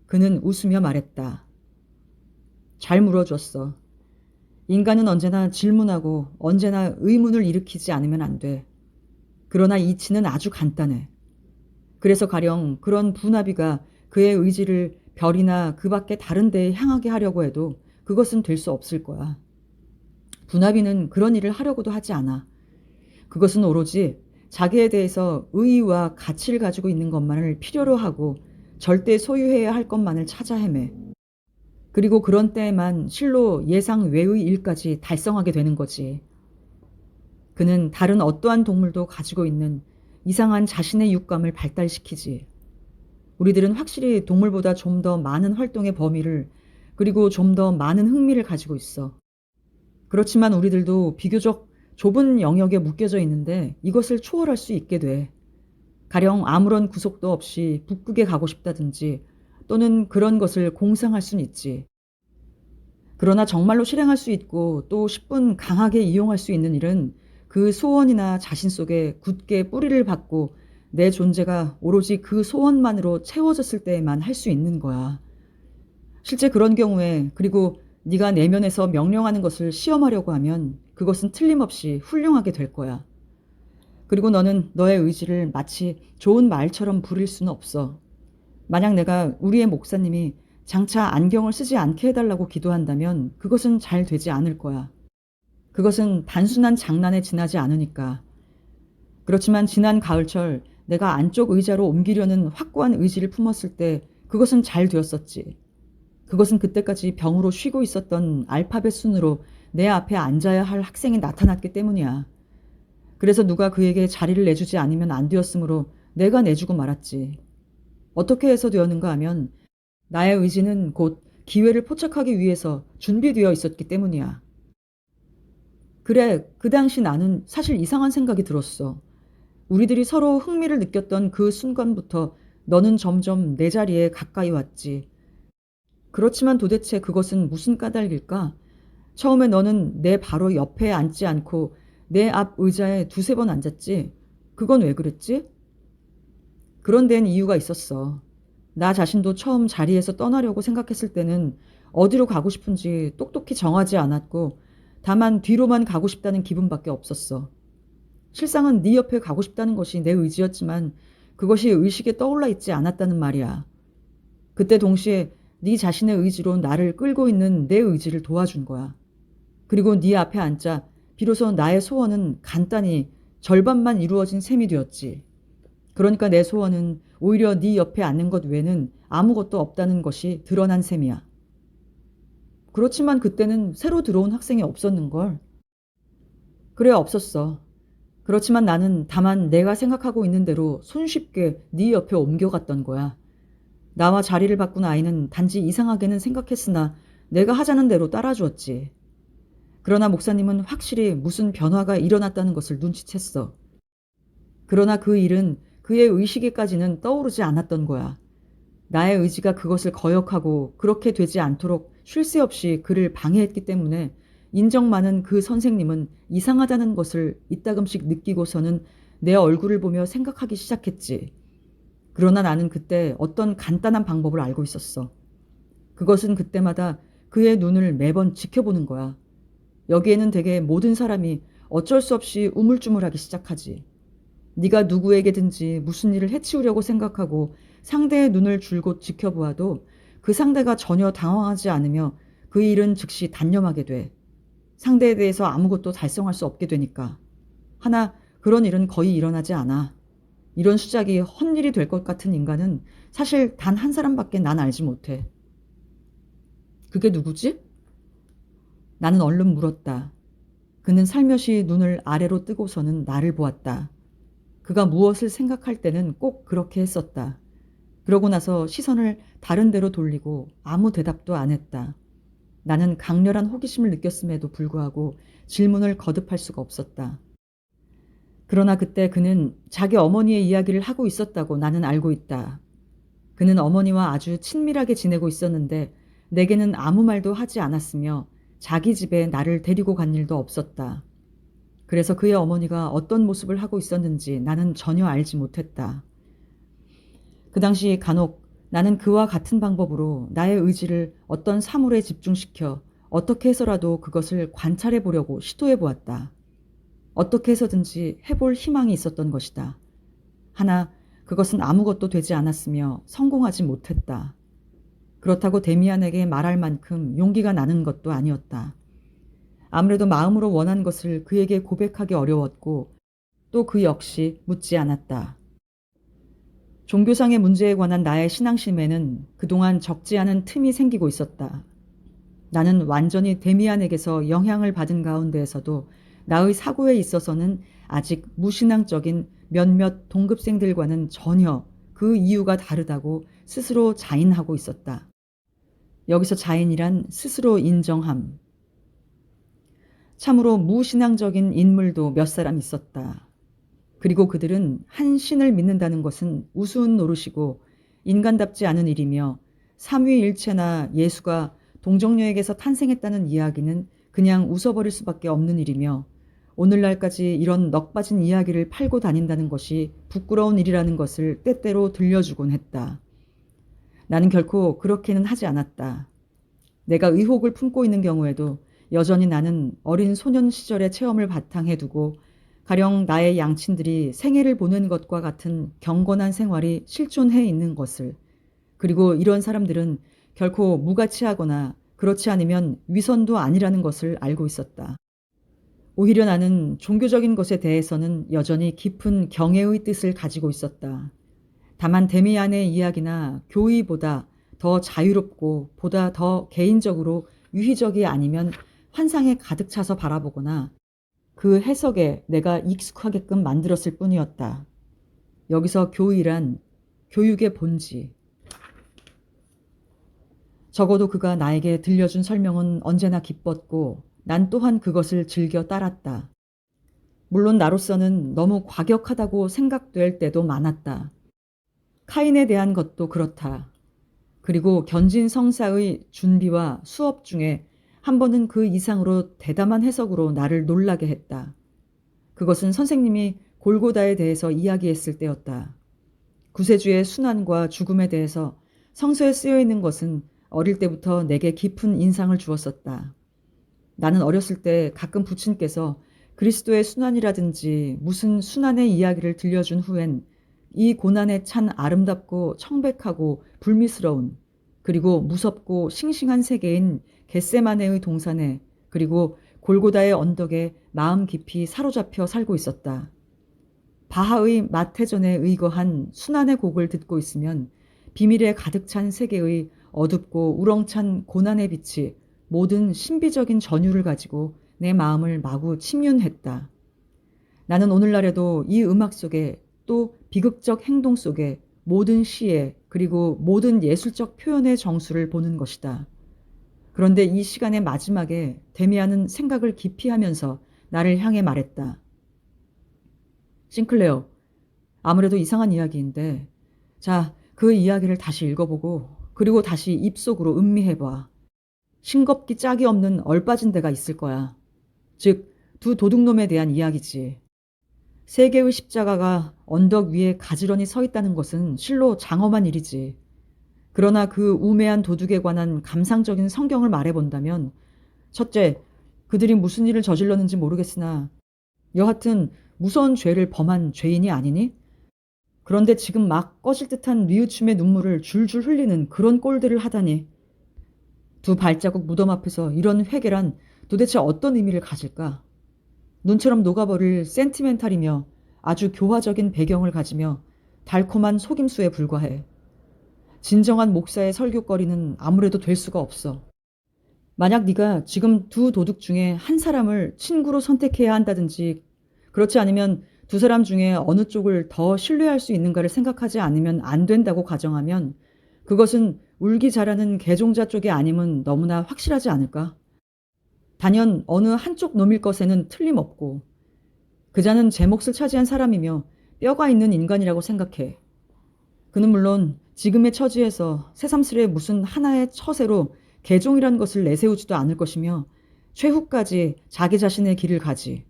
그는 웃으며 말했다. 잘 물어줬어. 인간은 언제나 질문하고 언제나 의문을 일으키지 않으면 안 돼. 그러나 이치는 아주 간단해. 그래서 가령 그런 부나비가 그의 의지를 별이나 그 밖에 다른 데에 향하게 하려고 해도 그것은 될 수 없을 거야. 부나비는 그런 일을 하려고도 하지 않아. 그것은 오로지 자기에 대해서 의의와 가치를 가지고 있는 것만을 필요로 하고 절대 소유해야 할 것만을 찾아 헤매. 그리고 그런 때에만 실로 예상 외의 일까지 달성하게 되는 거지. 그는 다른 어떠한 동물도 가지고 있는 이상한 자신의 육감을 발달시키지. 우리들은 확실히 동물보다 좀 더 많은 활동의 범위를 그리고 좀 더 많은 흥미를 가지고 있어. 그렇지만 우리들도 비교적 좁은 영역에 묶여져 있는데 이것을 초월할 수 있게 돼. 가령 아무런 구속도 없이 북극에 가고 싶다든지 또는 그런 것을 공상할 순 있지. 그러나 정말로 실행할 수 있고 또 10분 강하게 이용할 수 있는 일은 그 소원이나 자신 속에 굳게 뿌리를 박고 내 존재가 오로지 그 소원만으로 채워졌을 때에만 할 수 있는 거야. 실제 그런 경우에 그리고 네가 내면에서 명령하는 것을 시험하려고 하면 그것은 틀림없이 훌륭하게 될 거야. 그리고 너는 너의 의지를 마치 좋은 말처럼 부릴 수는 없어. 만약 내가 우리의 목사님이 장차 안경을 쓰지 않게 해달라고 기도한다면 그것은 잘 되지 않을 거야. 그것은 단순한 장난에 지나지 않으니까. 그렇지만 지난 가을철 내가 안쪽 의자로 옮기려는 확고한 의지를 품었을 때 그것은 잘 되었었지. 그것은 그때까지 병으로 쉬고 있었던 알파벳 순으로 내 앞에 앉아야 할 학생이 나타났기 때문이야. 그래서 누가 그에게 자리를 내주지 않으면 안 되었으므로 내가 내주고 말았지. 어떻게 해서 되었는가 하면 나의 의지는 곧 기회를 포착하기 위해서 준비되어 있었기 때문이야. 그래, 그 당시 나는 사실 이상한 생각이 들었어. 우리들이 서로 흥미를 느꼈던 그 순간부터 너는 점점 내 자리에 가까이 왔지. 그렇지만 도대체 그것은 무슨 까닭일까? 처음에 너는 내 바로 옆에 앉지 않고 내 앞 의자에 두세 번 앉았지? 그건 왜 그랬지? 그런 데는 이유가 있었어. 나 자신도 처음 자리에서 떠나려고 생각했을 때는 어디로 가고 싶은지 똑똑히 정하지 않았고 다만 뒤로만 가고 싶다는 기분밖에 없었어. 실상은 네 옆에 가고 싶다는 것이 내 의지였지만 그것이 의식에 떠올라 있지 않았다는 말이야. 그때 동시에 네 자신의 의지로 나를 끌고 있는 내 의지를 도와준 거야. 그리고 네 앞에 앉자 비로소 나의 소원은 간단히 절반만 이루어진 셈이 되었지. 그러니까 내 소원은 오히려 네 옆에 앉는 것 외에는 아무것도 없다는 것이 드러난 셈이야. 그렇지만 그때는 새로 들어온 학생이 없었는걸. 그래, 없었어. 그렇지만 나는 다만 내가 생각하고 있는 대로 손쉽게 네 옆에 옮겨갔던 거야. 나와 자리를 바꾼 아이는 단지 이상하게는 생각했으나 내가 하자는 대로 따라주었지. 그러나 목사님은 확실히 무슨 변화가 일어났다는 것을 눈치챘어. 그러나 그 일은 그의 의식에까지는 떠오르지 않았던 거야. 나의 의지가 그것을 거역하고 그렇게 되지 않도록 쉴 새 없이 그를 방해했기 때문에 인정 많은 그 선생님은 이상하다는 것을 이따금씩 느끼고서는 내 얼굴을 보며 생각하기 시작했지. 그러나 나는 그때 어떤 간단한 방법을 알고 있었어. 그것은 그때마다 그의 눈을 매번 지켜보는 거야. 여기에는 대개 모든 사람이 어쩔 수 없이 우물쭈물하기 시작하지. 네가 누구에게든지 무슨 일을 해치우려고 생각하고 상대의 눈을 줄곧 지켜보아도 그 상대가 전혀 당황하지 않으며 그 일은 즉시 단념하게 돼. 상대에 대해서 아무것도 달성할 수 없게 되니까. 하나 그런 일은 거의 일어나지 않아. 이런 수작이 헛일이 될 것 같은 인간은 사실 단 한 사람밖에 난 알지 못해. 그게 누구지? 나는 얼른 물었다. 그는 살며시 눈을 아래로 뜨고서는 나를 보았다. 그가 무엇을 생각할 때는 꼭 그렇게 했었다. 그러고 나서 시선을 다른 데로 돌리고 아무 대답도 안 했다. 나는 강렬한 호기심을 느꼈음에도 불구하고 질문을 거듭할 수가 없었다. 그러나 그때 그는 자기 어머니의 이야기를 하고 있었다고 나는 알고 있다. 그는 어머니와 아주 친밀하게 지내고 있었는데 내게는 아무 말도 하지 않았으며 자기 집에 나를 데리고 간 일도 없었다. 그래서 그의 어머니가 어떤 모습을 하고 있었는지 나는 전혀 알지 못했다. 그 당시 간혹 나는 그와 같은 방법으로 나의 의지를 어떤 사물에 집중시켜 어떻게 해서라도 그것을 관찰해 보려고 시도해 보았다. 어떻게 해서든지 해볼 희망이 있었던 것이다. 하나 그것은 아무것도 되지 않았으며 성공하지 못했다. 그렇다고 데미안에게 말할 만큼 용기가 나는 것도 아니었다. 아무래도 마음으로 원한 것을 그에게 고백하기 어려웠고 또 그 역시 묻지 않았다. 종교상의 문제에 관한 나의 신앙심에는 그동안 적지 않은 틈이 생기고 있었다. 나는 완전히 데미안에게서 영향을 받은 가운데에서도 나의 사고에 있어서는 아직 무신앙적인 몇몇 동급생들과는 전혀 그 이유가 다르다고 스스로 자인하고 있었다. 여기서 자인이란 스스로 인정함. 참으로 무신앙적인 인물도 몇 사람 있었다. 그리고 그들은 한 신을 믿는다는 것은 우스운 노릇이고 인간답지 않은 일이며 삼위일체나 예수가 동정녀에게서 탄생했다는 이야기는 그냥 웃어버릴 수밖에 없는 일이며 오늘날까지 이런 넋 빠진 이야기를 팔고 다닌다는 것이 부끄러운 일이라는 것을 때때로 들려주곤 했다. 나는 결코 그렇게는 하지 않았다. 내가 의혹을 품고 있는 경우에도 여전히 나는 어린 소년 시절의 체험을 바탕에 두고 가령 나의 양친들이 생애를 보낸 것과 같은 경건한 생활이 실존해 있는 것을, 그리고 이런 사람들은 결코 무가치하거나 그렇지 않으면 위선도 아니라는 것을 알고 있었다. 오히려 나는 종교적인 것에 대해서는 여전히 깊은 경애의 뜻을 가지고 있었다. 다만 데미안의 이야기나 교의보다 더 자유롭고 보다 더 개인적으로 유희적이 아니면 환상에 가득 차서 바라보거나 그 해석에 내가 익숙하게끔 만들었을 뿐이었다. 여기서 교의란 교육의 본지. 적어도 그가 나에게 들려준 설명은 언제나 기뻤고 난 또한 그것을 즐겨 따랐다. 물론 나로서는 너무 과격하다고 생각될 때도 많았다. 카인에 대한 것도 그렇다. 그리고 견진 성사의 준비와 수업 중에 한 번은 그 이상으로 대담한 해석으로 나를 놀라게 했다. 그것은 선생님이 골고다에 대해서 이야기했을 때였다. 구세주의 순환과 죽음에 대해서 성서에 쓰여 있는 것은 어릴 때부터 내게 깊은 인상을 주었었다. 나는 어렸을 때 가끔 부친께서 그리스도의 순환이라든지 무슨 순환의 이야기를 들려준 후엔 이 고난에 찬 아름답고 청백하고 불미스러운 그리고 무섭고 싱싱한 세계인 겟세마네의 동산에 그리고 골고다의 언덕에 마음 깊이 사로잡혀 살고 있었다. 바하의 마태전에 의거한 순환의 곡을 듣고 있으면 비밀에 가득 찬 세계의 어둡고 우렁찬 고난의 빛이 모든 신비적인 전율을 가지고 내 마음을 마구 침륜했다. 나는 오늘날에도 이 음악 속에 또 비극적 행동 속에 모든 시에 그리고 모든 예술적 표현의 정수를 보는 것이다. 그런데 이 시간의 마지막에 데미안은 생각을 깊이 하면서 나를 향해 말했다. 싱클레어, 아무래도 이상한 이야기인데 자, 그 이야기를 다시 읽어보고 그리고 다시 입속으로 음미해봐. 싱겁기 짝이 없는 얼빠진 데가 있을 거야. 즉, 두 도둑놈에 대한 이야기지. 세 개의 십자가가 언덕 위에 가지런히 서 있다는 것은 실로 장엄한 일이지. 그러나 그 우매한 도둑에 관한 감상적인 성경을 말해본다면 첫째, 그들이 무슨 일을 저질렀는지 모르겠으나 여하튼 무서운 죄를 범한 죄인이 아니니? 그런데 지금 막 꺼질 듯한 뉘우침의 눈물을 줄줄 흘리는 그런 꼴들을 하다니. 두 발자국 무덤 앞에서 이런 회개란 도대체 어떤 의미를 가질까? 눈처럼 녹아버릴 센티멘탈이며 아주 교화적인 배경을 가지며 달콤한 속임수에 불과해. 진정한 목사의 설교거리는 아무래도 될 수가 없어. 만약 네가 지금 두 도둑 중에 한 사람을 친구로 선택해야 한다든지 그렇지 않으면 두 사람 중에 어느 쪽을 더 신뢰할 수 있는가를 생각하지 않으면 안 된다고 가정하면 그것은 울기 잘하는 개종자 쪽이 아님은 너무나 확실하지 않을까? 단연 어느 한쪽 놈일 것에는 틀림없고 그자는 제 몫을 차지한 사람이며 뼈가 있는 인간이라고 생각해. 그는 물론 지금의 처지에서 새삼스레 무슨 하나의 처세로 개종이란 것을 내세우지도 않을 것이며 최후까지 자기 자신의 길을 가지.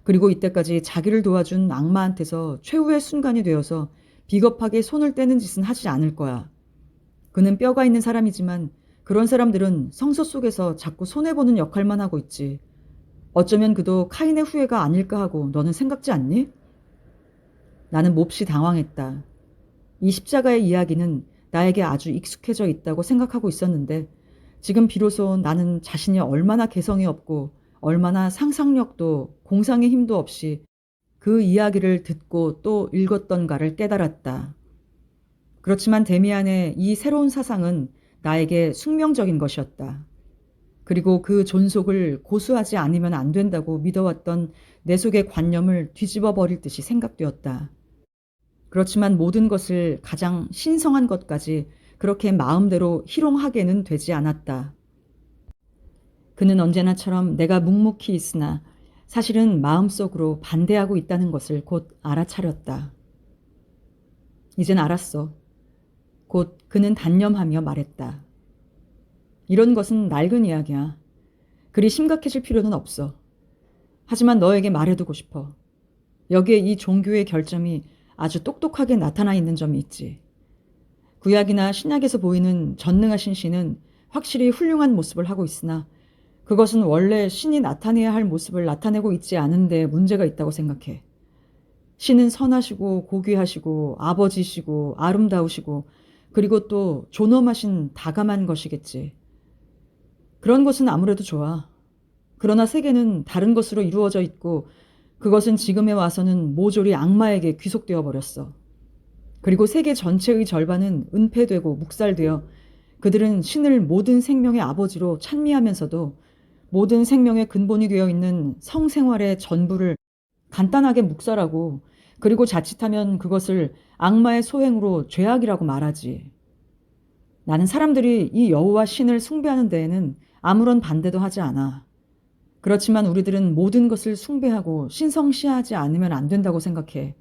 그리고 이때까지 자기를 도와준 악마한테서 최후의 순간이 되어서 비겁하게 손을 떼는 짓은 하지 않을 거야. 그는 뼈가 있는 사람이지만 그런 사람들은 성서 속에서 자꾸 손해보는 역할만 하고 있지. 어쩌면 그도 카인의 후예가 아닐까 하고 너는 생각지 않니? 나는 몹시 당황했다. 이 십자가의 이야기는 나에게 아주 익숙해져 있다고 생각하고 있었는데 지금 비로소 나는 자신이 얼마나 개성이 없고 얼마나 상상력도 공상의 힘도 없이 그 이야기를 듣고 또 읽었던가를 깨달았다. 그렇지만 데미안의 이 새로운 사상은 나에게 숙명적인 것이었다. 그리고 그 존속을 고수하지 않으면 안 된다고 믿어왔던 내 속의 관념을 뒤집어 버릴 듯이 생각되었다. 그렇지만 모든 것을 가장 신성한 것까지 그렇게 마음대로 희롱하게는 되지 않았다. 그는 언제나처럼 내가 묵묵히 있으나 사실은 마음속으로 반대하고 있다는 것을 곧 알아차렸다. 이젠 알았어. 곧 그는 단념하며 말했다. 이런 것은 낡은 이야기야. 그리 심각해질 필요는 없어. 하지만 너에게 말해두고 싶어. 여기에 이 종교의 결점이 아주 똑똑하게 나타나 있는 점이 있지. 구약이나 신약에서 보이는 전능하신 신은 확실히 훌륭한 모습을 하고 있으나 그것은 원래 신이 나타내야 할 모습을 나타내고 있지 않은데 문제가 있다고 생각해. 신은 선하시고 고귀하시고 아버지시고 아름다우시고 그리고 또 존엄하신 다감한 것이겠지. 그런 것은 아무래도 좋아. 그러나 세계는 다른 것으로 이루어져 있고 그것은 지금에 와서는 모조리 악마에게 귀속되어 버렸어. 그리고 세계 전체의 절반은 은폐되고 묵살되어 그들은 신을 모든 생명의 아버지로 찬미하면서도 모든 생명의 근본이 되어 있는 성생활의 전부를 간단하게 묵살하고 그리고 자칫하면 그것을 악마의 소행으로 죄악이라고 말하지. 나는 사람들이 이 여호와 신을 숭배하는 데에는 아무런 반대도 하지 않아. 그렇지만 우리들은 모든 것을 숭배하고 신성시하지 않으면 안 된다고 생각해.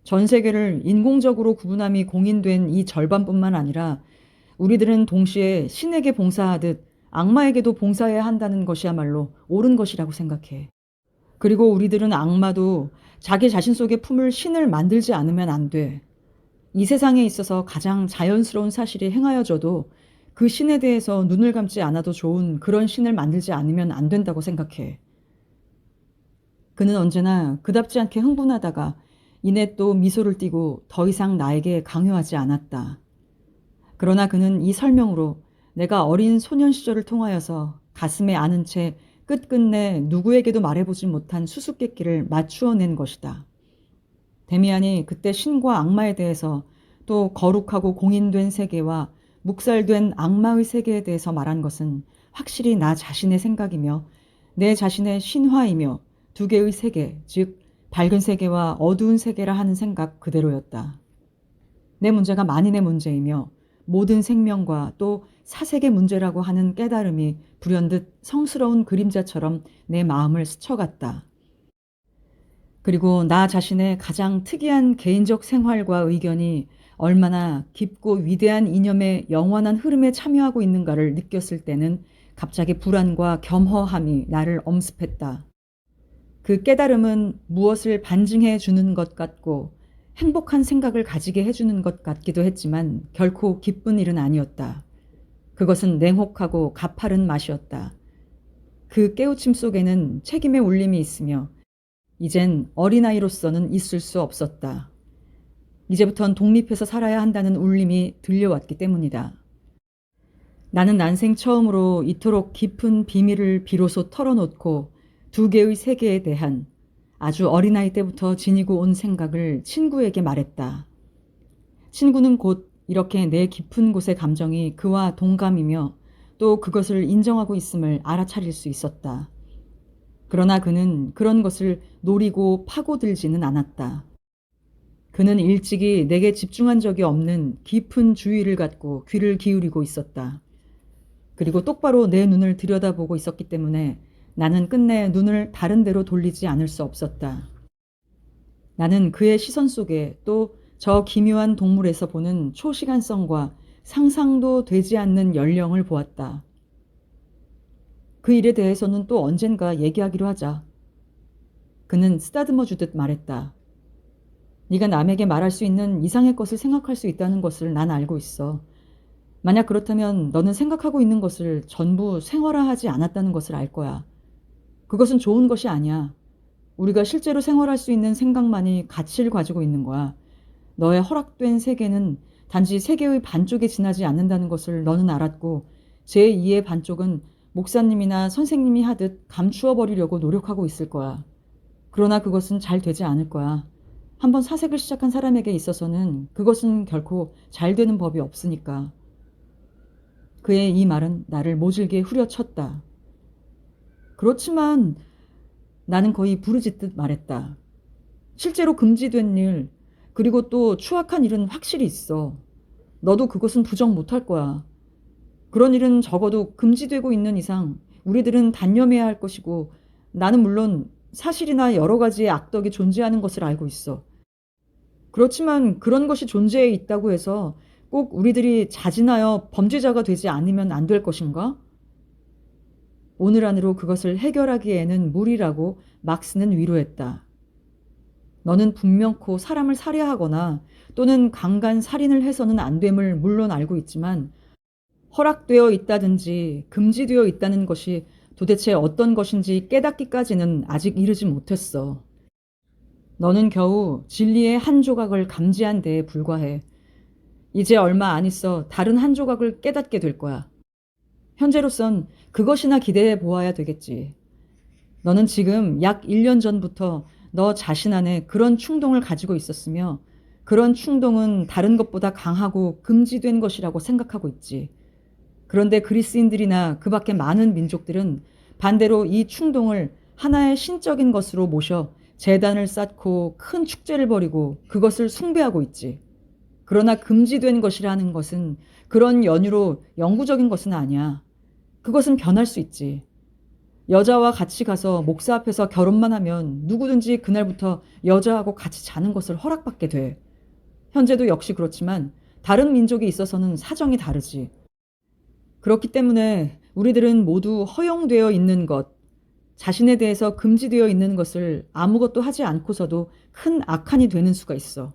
전 세계를 인공적으로 구분함이 공인된 이 절반뿐만 아니라 우리들은 동시에 신에게 봉사하듯 악마에게도 봉사해야 한다는 것이야말로 옳은 것이라고 생각해. 그리고 우리들은 악마도 자기 자신 속에 품을 신을 만들지 않으면 안 돼. 이 세상에 있어서 가장 자연스러운 사실이 행하여져도 그 신에 대해서 눈을 감지 않아도 좋은 그런 신을 만들지 않으면 안 된다고 생각해. 그는 언제나 그답지 않게 흥분하다가 이내 또 미소를 띠고 더 이상 나에게 강요하지 않았다. 그러나 그는 이 설명으로 내가 어린 소년 시절을 통하여서 가슴에 안은 채 끝끝내 누구에게도 말해보지 못한 수수께끼를 맞추어낸 것이다. 데미안이 그때 신과 악마에 대해서 또 거룩하고 공인된 세계와 묵살된 악마의 세계에 대해서 말한 것은 확실히 나 자신의 생각이며 내 자신의 신화이며 두 개의 세계, 즉 밝은 세계와 어두운 세계라 하는 생각 그대로였다. 내 문제가 만인의 문제이며 모든 생명과 또 사색의 문제라고 하는 깨달음이 불현듯 성스러운 그림자처럼 내 마음을 스쳐갔다. 그리고 나 자신의 가장 특이한 개인적 생활과 의견이 얼마나 깊고 위대한 이념의 영원한 흐름에 참여하고 있는가를 느꼈을 때는 갑자기 불안과 겸허함이 나를 엄습했다. 그 깨달음은 무엇을 반증해 주는 것 같고 행복한 생각을 가지게 해주는 것 같기도 했지만 결코 기쁜 일은 아니었다. 그것은 냉혹하고 가파른 맛이었다. 그 깨우침 속에는 책임의 울림이 있으며 이젠 어린아이로서는 있을 수 없었다. 이제부턴 독립해서 살아야 한다는 울림이 들려왔기 때문이다. 나는 난생 처음으로 이토록 깊은 비밀을 비로소 털어놓고 두 개의 세계에 대한 아주 어린아이 때부터 지니고 온 생각을 친구에게 말했다. 친구는 곧 이렇게 내 깊은 곳의 감정이 그와 동감이며 또 그것을 인정하고 있음을 알아차릴 수 있었다. 그러나 그는 그런 것을 노리고 파고들지는 않았다. 그는 일찍이 내게 집중한 적이 없는 깊은 주의를 갖고 귀를 기울이고 있었다. 그리고 똑바로 내 눈을 들여다보고 있었기 때문에 나는 끝내 눈을 다른 데로 돌리지 않을 수 없었다. 나는 그의 시선 속에 또 저 기묘한 동물에서 보는 초시간성과 상상도 되지 않는 연령을 보았다. 그 일에 대해서는 또 언젠가 얘기하기로 하자. 그는 쓰다듬어 주듯 말했다. 네가 남에게 말할 수 있는 이상의 것을 생각할 수 있다는 것을 난 알고 있어. 만약 그렇다면 너는 생각하고 있는 것을 전부 생활화하지 않았다는 것을 알 거야. 그것은 좋은 것이 아니야. 우리가 실제로 생활할 수 있는 생각만이 가치를 가지고 있는 거야. 너의 허락된 세계는 단지 세계의 반쪽에 지나지 않는다는 것을 너는 알았고 제2의 반쪽은 목사님이나 선생님이 하듯 감추어 버리려고 노력하고 있을 거야. 그러나 그것은 잘 되지 않을 거야. 한번 사색을 시작한 사람에게 있어서는 그것은 결코 잘 되는 법이 없으니까. 그의 이 말은 나를 모질게 후려쳤다. 그렇지만 나는 거의 부르짖듯 말했다. 실제로 금지된 일, 그리고 또 추악한 일은 확실히 있어. 너도 그것은 부정 못할 거야. 그런 일은 적어도 금지되고 있는 이상 우리들은 단념해야 할 것이고 나는 물론 사실이나 여러 가지의 악덕이 존재하는 것을 알고 있어. 그렇지만 그런 것이 존재해 있다고 해서 꼭 우리들이 자진하여 범죄자가 되지 않으면 안 될 것인가? 오늘 안으로 그것을 해결하기에는 무리라고 막스는 위로했다. 너는 분명코 사람을 살해하거나 또는 강간 살인을 해서는 안 됨을 물론 알고 있지만 허락되어 있다든지 금지되어 있다는 것이 도대체 어떤 것인지 깨닫기까지는 아직 이르지 못했어. 너는 겨우 진리의 한 조각을 감지한 데에 불과해. 이제 얼마 안 있어 다른 한 조각을 깨닫게 될 거야. 현재로선 그것이나 기대해 보아야 되겠지. 너는 지금 약 1년 전부터 너 자신 안에 그런 충동을 가지고 있었으며 그런 충동은 다른 것보다 강하고 금지된 것이라고 생각하고 있지. 그런데 그리스인들이나 그 밖에 많은 민족들은 반대로 이 충동을 하나의 신적인 것으로 모셔 제단을 쌓고 큰 축제를 벌이고 그것을 숭배하고 있지. 그러나 금지된 것이라는 것은 그런 연유로 영구적인 것은 아니야. 그것은 변할 수 있지. 여자와 같이 가서 목사 앞에서 결혼만 하면 누구든지 그날부터 여자하고 같이 자는 것을 허락받게 돼. 현재도 역시 그렇지만 다른 민족에 있어서는 사정이 다르지. 그렇기 때문에 우리들은 모두 허용되어 있는 것, 자신에 대해서 금지되어 있는 것을 아무것도 하지 않고서도 큰 악한이 되는 수가 있어.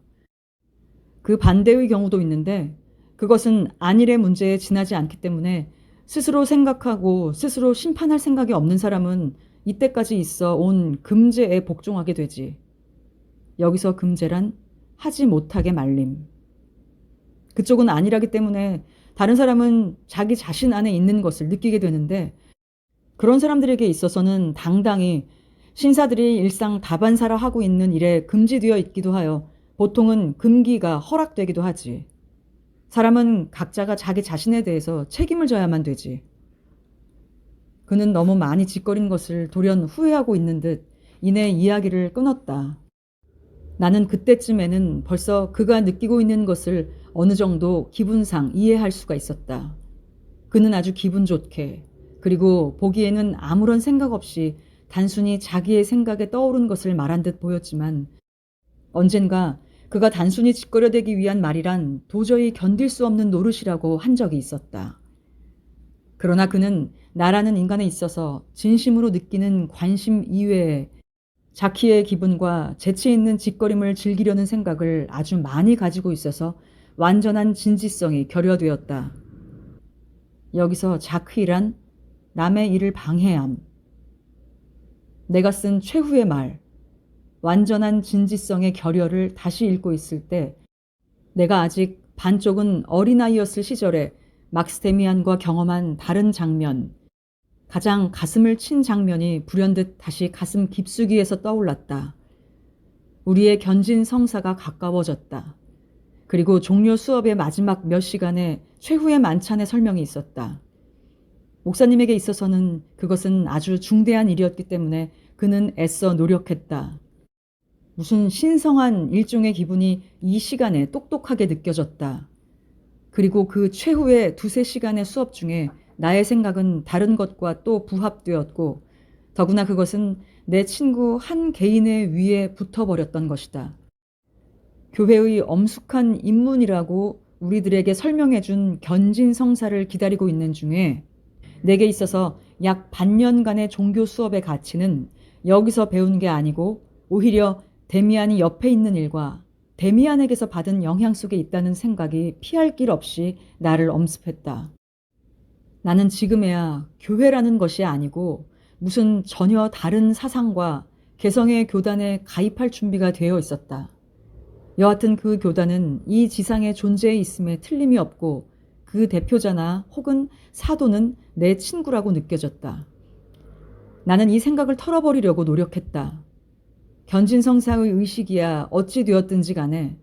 그 반대의 경우도 있는데 그것은 안일의 문제에 지나지 않기 때문에 스스로 생각하고 스스로 심판할 생각이 없는 사람은 이때까지 있어 온 금제에 복종하게 되지. 여기서 금제란 하지 못하게 말림. 그쪽은 아니라기 때문에 다른 사람은 자기 자신 안에 있는 것을 느끼게 되는데 그런 사람들에게 있어서는 당당히 신사들이 일상 다반사라 하고 있는 일에 금지되어 있기도 하여 보통은 금기가 허락되기도 하지. 사람은 각자가 자기 자신에 대해서 책임을 져야만 되지. 그는 너무 많이 짓거린 것을 돌연 후회하고 있는 듯 이내 이야기를 끊었다. 나는 그때쯤에는 벌써 그가 느끼고 있는 것을 어느 정도 기분상 이해할 수가 있었다. 그는 아주 기분 좋게 그리고 보기에는 아무런 생각 없이 단순히 자기의 생각에 떠오른 것을 말한 듯 보였지만 언젠가 그가 단순히 짓거려대기 위한 말이란 도저히 견딜 수 없는 노릇이라고 한 적이 있었다. 그러나 그는 나라는 인간에 있어서 진심으로 느끼는 관심 이외에 자키의 기분과 재치 있는 짓거림을 즐기려는 생각을 아주 많이 가지고 있어서 완전한 진지성이 결여되었다. 여기서 자크이란 남의 일을 방해함. 내가 쓴 최후의 말, 완전한 진지성의 결여를 다시 읽고 있을 때 내가 아직 반쪽은 어린아이였을 시절에 막스테미안과 경험한 다른 장면, 가장 가슴을 친 장면이 불현듯 다시 가슴 깊숙이에서 떠올랐다. 우리의 견진 성사가 가까워졌다. 그리고 종료 수업의 마지막 몇 시간에 최후의 만찬의 설명이 있었다. 목사님에게 있어서는 그것은 아주 중대한 일이었기 때문에 그는 애써 노력했다. 무슨 신성한 일종의 기분이 이 시간에 똑똑하게 느껴졌다. 그리고 그 최후의 2~3시간의 수업 중에 나의 생각은 다른 것과 또 부합되었고 더구나 그것은 내 친구 한 개인의 위에 붙어버렸던 것이다. 교회의 엄숙한 입문이라고 우리들에게 설명해준 견진성사를 기다리고 있는 중에 내게 있어서 약 반년간의 종교 수업의 가치는 여기서 배운 게 아니고 오히려 데미안이 옆에 있는 일과 데미안에게서 받은 영향 속에 있다는 생각이 피할 길 없이 나를 엄습했다. 나는 지금에야 교회라는 것이 아니고 무슨 전혀 다른 사상과 개성의 교단에 가입할 준비가 되어 있었다. 여하튼 그 교단은 이 지상의 존재에 있음에 틀림이 없고 그 대표자나 혹은 사도는 내 친구라고 느껴졌다. 나는 이 생각을 털어버리려고 노력했다. 견진성사의 의식이야 어찌 되었든지 간에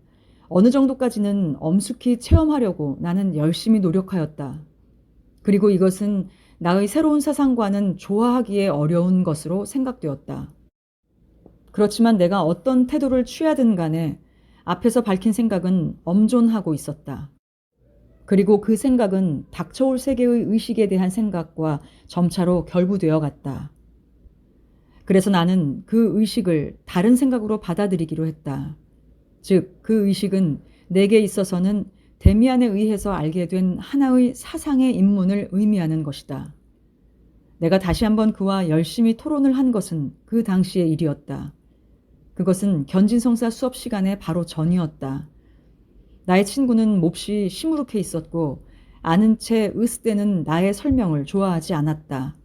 어느 정도까지는 엄숙히 체험하려고 나는 열심히 노력하였다. 그리고 이것은 나의 새로운 사상과는 조화하기에 어려운 것으로 생각되었다. 그렇지만 내가 어떤 태도를 취하든 간에 앞에서 밝힌 생각은 엄존하고 있었다. 그리고 그 생각은 닥쳐올 세계의 의식에 대한 생각과 점차로 결부되어 갔다. 그래서 나는 그 의식을 다른 생각으로 받아들이기로 했다. 즉, 그 의식은 내게 있어서는 데미안에 의해서 알게 된 하나의 사상의 입문을 의미하는 것이다. 내가 다시 한번 그와 열심히 토론을 한 것은 그 당시의 일이었다. 그것은 견진성사 수업 시간에 바로 전이었다. 나의 친구는 몹시 시무룩해 있었고 아는 채 으스대는 나의 설명을 좋아하지 않았다.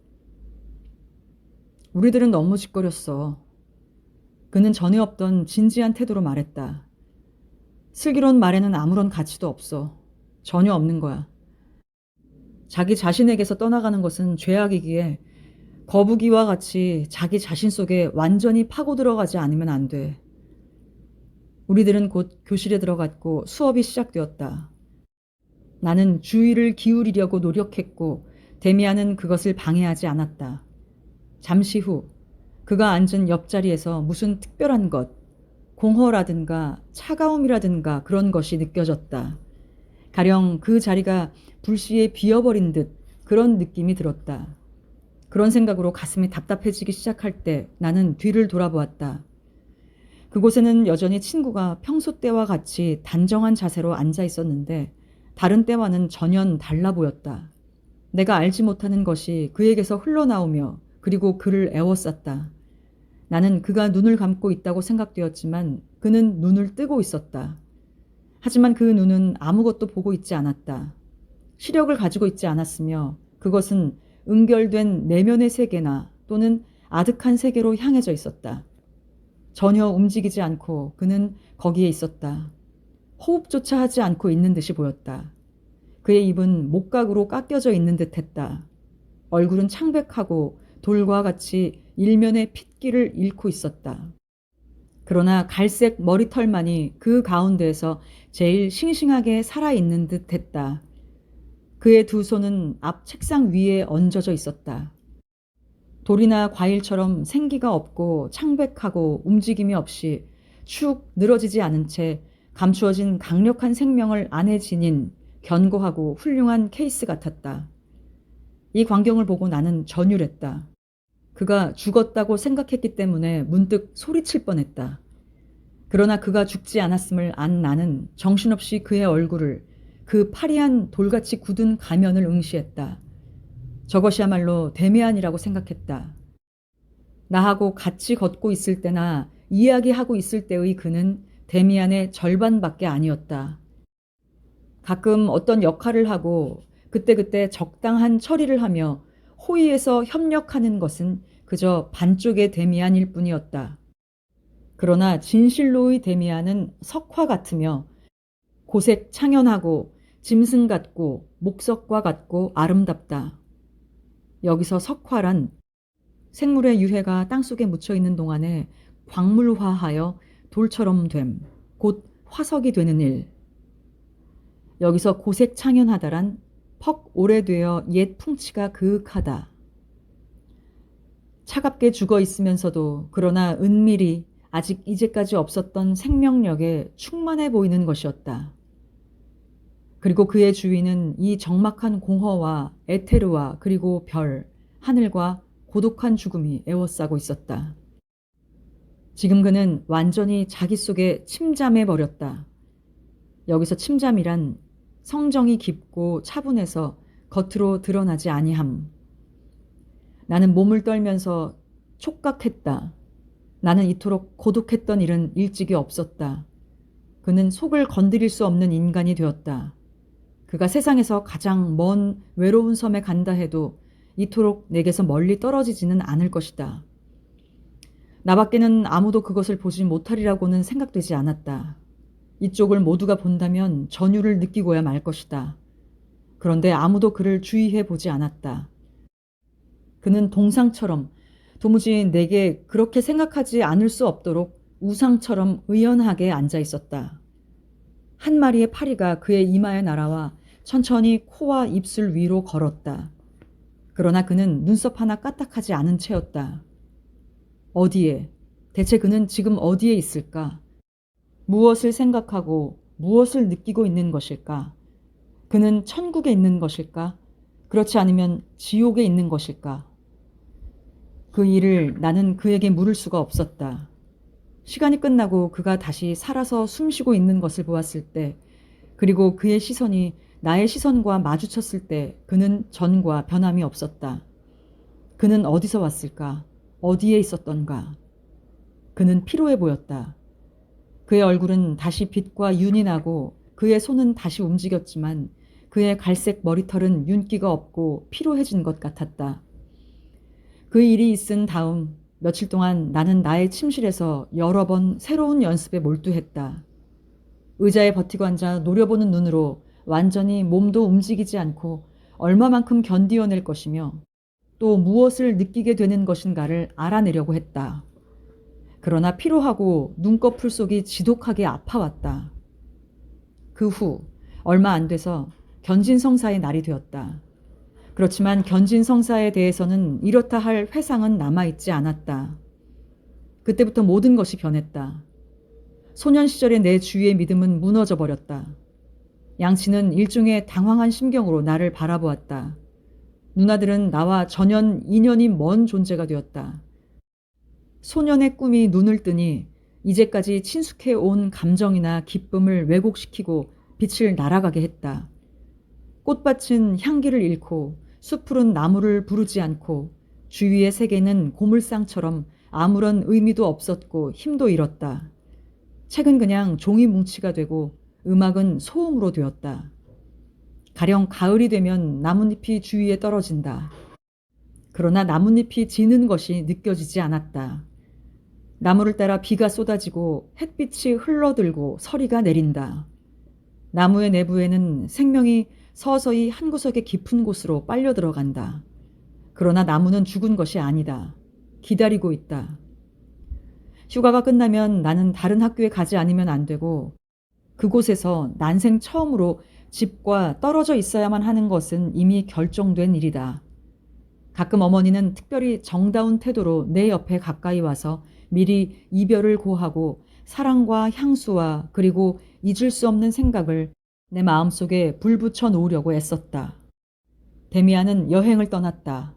우리들은 너무 짓거렸어. 그는 전에 없던 진지한 태도로 말했다. 슬기로운 말에는 아무런 가치도 없어. 전혀 없는 거야. 자기 자신에게서 떠나가는 것은 죄악이기에 거북이와 같이 자기 자신 속에 완전히 파고 들어가지 않으면 안 돼. 우리들은 곧 교실에 들어갔고 수업이 시작되었다. 나는 주의를 기울이려고 노력했고 데미안은 그것을 방해하지 않았다. 잠시 후 그가 앉은 옆자리에서 무슨 특별한 것, 공허라든가 차가움이라든가 그런 것이 느껴졌다. 가령 그 자리가 불시에 비어버린 듯 그런 느낌이 들었다. 그런 생각으로 가슴이 답답해지기 시작할 때 나는 뒤를 돌아보았다. 그곳에는 여전히 친구가 평소 때와 같이 단정한 자세로 앉아 있었는데 다른 때와는 전혀 달라 보였다. 내가 알지 못하는 것이 그에게서 흘러나오며 그리고 그를 애워쌌다. 나는 그가 눈을 감고 있다고 생각되었지만 그는 눈을 뜨고 있었다. 하지만 그 눈은 아무것도 보고 있지 않았다. 시력을 가지고 있지 않았으며 그것은 응결된 내면의 세계나 또는 아득한 세계로 향해져 있었다. 전혀 움직이지 않고 그는 거기에 있었다. 호흡조차 하지 않고 있는 듯이 보였다. 그의 입은 목각으로 깎여져 있는 듯 했다. 얼굴은 창백하고 돌과 같이 일면의 핏기를 잃고 있었다. 그러나 갈색 머리털만이 그 가운데에서 제일 싱싱하게 살아있는 듯 했다. 그의 두 손은 앞 책상 위에 얹어져 있었다. 돌이나 과일처럼 생기가 없고 창백하고 움직임이 없이 축 늘어지지 않은 채 감추어진 강력한 생명을 안에 지닌 견고하고 훌륭한 케이스 같았다. 이 광경을 보고 나는 전율했다. 그가 죽었다고 생각했기 때문에 문득 소리칠 뻔했다. 그러나 그가 죽지 않았음을 안 나는 정신없이 그의 얼굴을 그 파리한 돌같이 굳은 가면을 응시했다. 저것이야말로 데미안이라고 생각했다. 나하고 같이 걷고 있을 때나 이야기하고 있을 때의 그는 데미안의 절반밖에 아니었다. 가끔 어떤 역할을 하고 그때그때 적당한 처리를 하며 호의에서 협력하는 것은 그저 반쪽의 데미안일 뿐이었다. 그러나 진실로의 데미안은 석화 같으며 고색 창연하고 짐승 같고 목석과 같고 아름답다. 여기서 석화란 생물의 유해가 땅속에 묻혀있는 동안에 광물화하여 돌처럼 됨, 곧 화석이 되는 일. 여기서 고색 창연하다란 퍽 오래되어 옛 풍치가 그윽하다. 차갑게 죽어 있으면서도 그러나 은밀히 아직 이제까지 없었던 생명력에 충만해 보이는 것이었다. 그리고 그의 주위는 이 적막한 공허와 에테르와 그리고 별, 하늘과 고독한 죽음이 에워싸고 있었다. 지금 그는 완전히 자기 속에 침잠해 버렸다. 여기서 침잠이란 성정이 깊고 차분해서 겉으로 드러나지 아니함. 나는 몸을 떨면서 촉각했다. 나는 이토록 고독했던 일은 일찍이 없었다. 그는 속을 건드릴 수 없는 인간이 되었다. 그가 세상에서 가장 먼 외로운 섬에 간다 해도 이토록 내게서 멀리 떨어지지는 않을 것이다. 나밖에는 아무도 그것을 보지 못하리라고는 생각되지 않았다. 이쪽을 모두가 본다면 전율을 느끼고야 말 것이다. 그런데 아무도 그를 주의해 보지 않았다. 그는 동상처럼 도무지 내게 그렇게 생각하지 않을 수 없도록 우상처럼 의연하게 앉아 있었다. 한 마리의 파리가 그의 이마에 날아와 천천히 코와 입술 위로 걸었다. 그러나 그는 눈썹 하나 까딱하지 않은 채였다. 어디에? 대체 그는 지금 어디에 있을까? 무엇을 생각하고 무엇을 느끼고 있는 것일까? 그는 천국에 있는 것일까? 그렇지 않으면 지옥에 있는 것일까? 그 일을 나는 그에게 물을 수가 없었다. 시간이 끝나고 그가 다시 살아서 숨쉬고 있는 것을 보았을 때, 그리고 그의 시선이 나의 시선과 마주쳤을 때 그는 전과 변함이 없었다. 그는 어디서 왔을까? 어디에 있었던가? 그는 피로해 보였다. 그의 얼굴은 다시 빛과 윤이 나고 그의 손은 다시 움직였지만 그의 갈색 머리털은 윤기가 없고 피로해진 것 같았다. 그 일이 있은 다음 며칠 동안 나는 나의 침실에서 여러 번 새로운 연습에 몰두했다. 의자에 버티고 앉아 노려보는 눈으로 완전히 몸도 움직이지 않고 얼마만큼 견디어낼 것이며 또 무엇을 느끼게 되는 것인가를 알아내려고 했다. 그러나 피로하고 눈꺼풀 속이 지독하게 아파왔다. 그 후 얼마 안 돼서 견진성사의 날이 되었다. 그렇지만 견진성사에 대해서는 이렇다 할 회상은 남아있지 않았다. 그때부터 모든 것이 변했다. 소년 시절의 내 주위의 믿음은 무너져 버렸다. 양치는 일종의 당황한 심경으로 나를 바라보았다. 누나들은 나와 전혀 인연이 먼 존재가 되었다. 소년의 꿈이 눈을 뜨니 이제까지 친숙해 온 감정이나 기쁨을 왜곡시키고 빛을 날아가게 했다. 꽃밭은 향기를 잃고 숲풀은 나무를 부르지 않고 주위의 세계는 고물상처럼 아무런 의미도 없었고 힘도 잃었다. 책은 그냥 종이 뭉치가 되고 음악은 소음으로 되었다. 가령 가을이 되면 나뭇잎이 주위에 떨어진다. 그러나 나뭇잎이 지는 것이 느껴지지 않았다. 나무를 따라 비가 쏟아지고 햇빛이 흘러들고 서리가 내린다. 나무의 내부에는 생명이 서서히 한 구석의 깊은 곳으로 빨려 들어간다. 그러나 나무는 죽은 것이 아니다. 기다리고 있다. 휴가가 끝나면 나는 다른 학교에 가지 않으면 안 되고 그곳에서 난생 처음으로 집과 떨어져 있어야만 하는 것은 이미 결정된 일이다. 가끔 어머니는 특별히 정다운 태도로 내 옆에 가까이 와서 미리 이별을 고하고 사랑과 향수와 그리고 잊을 수 없는 생각을 내 마음속에 불 붙여 놓으려고 애썼다. 데미안은 여행을 떠났다.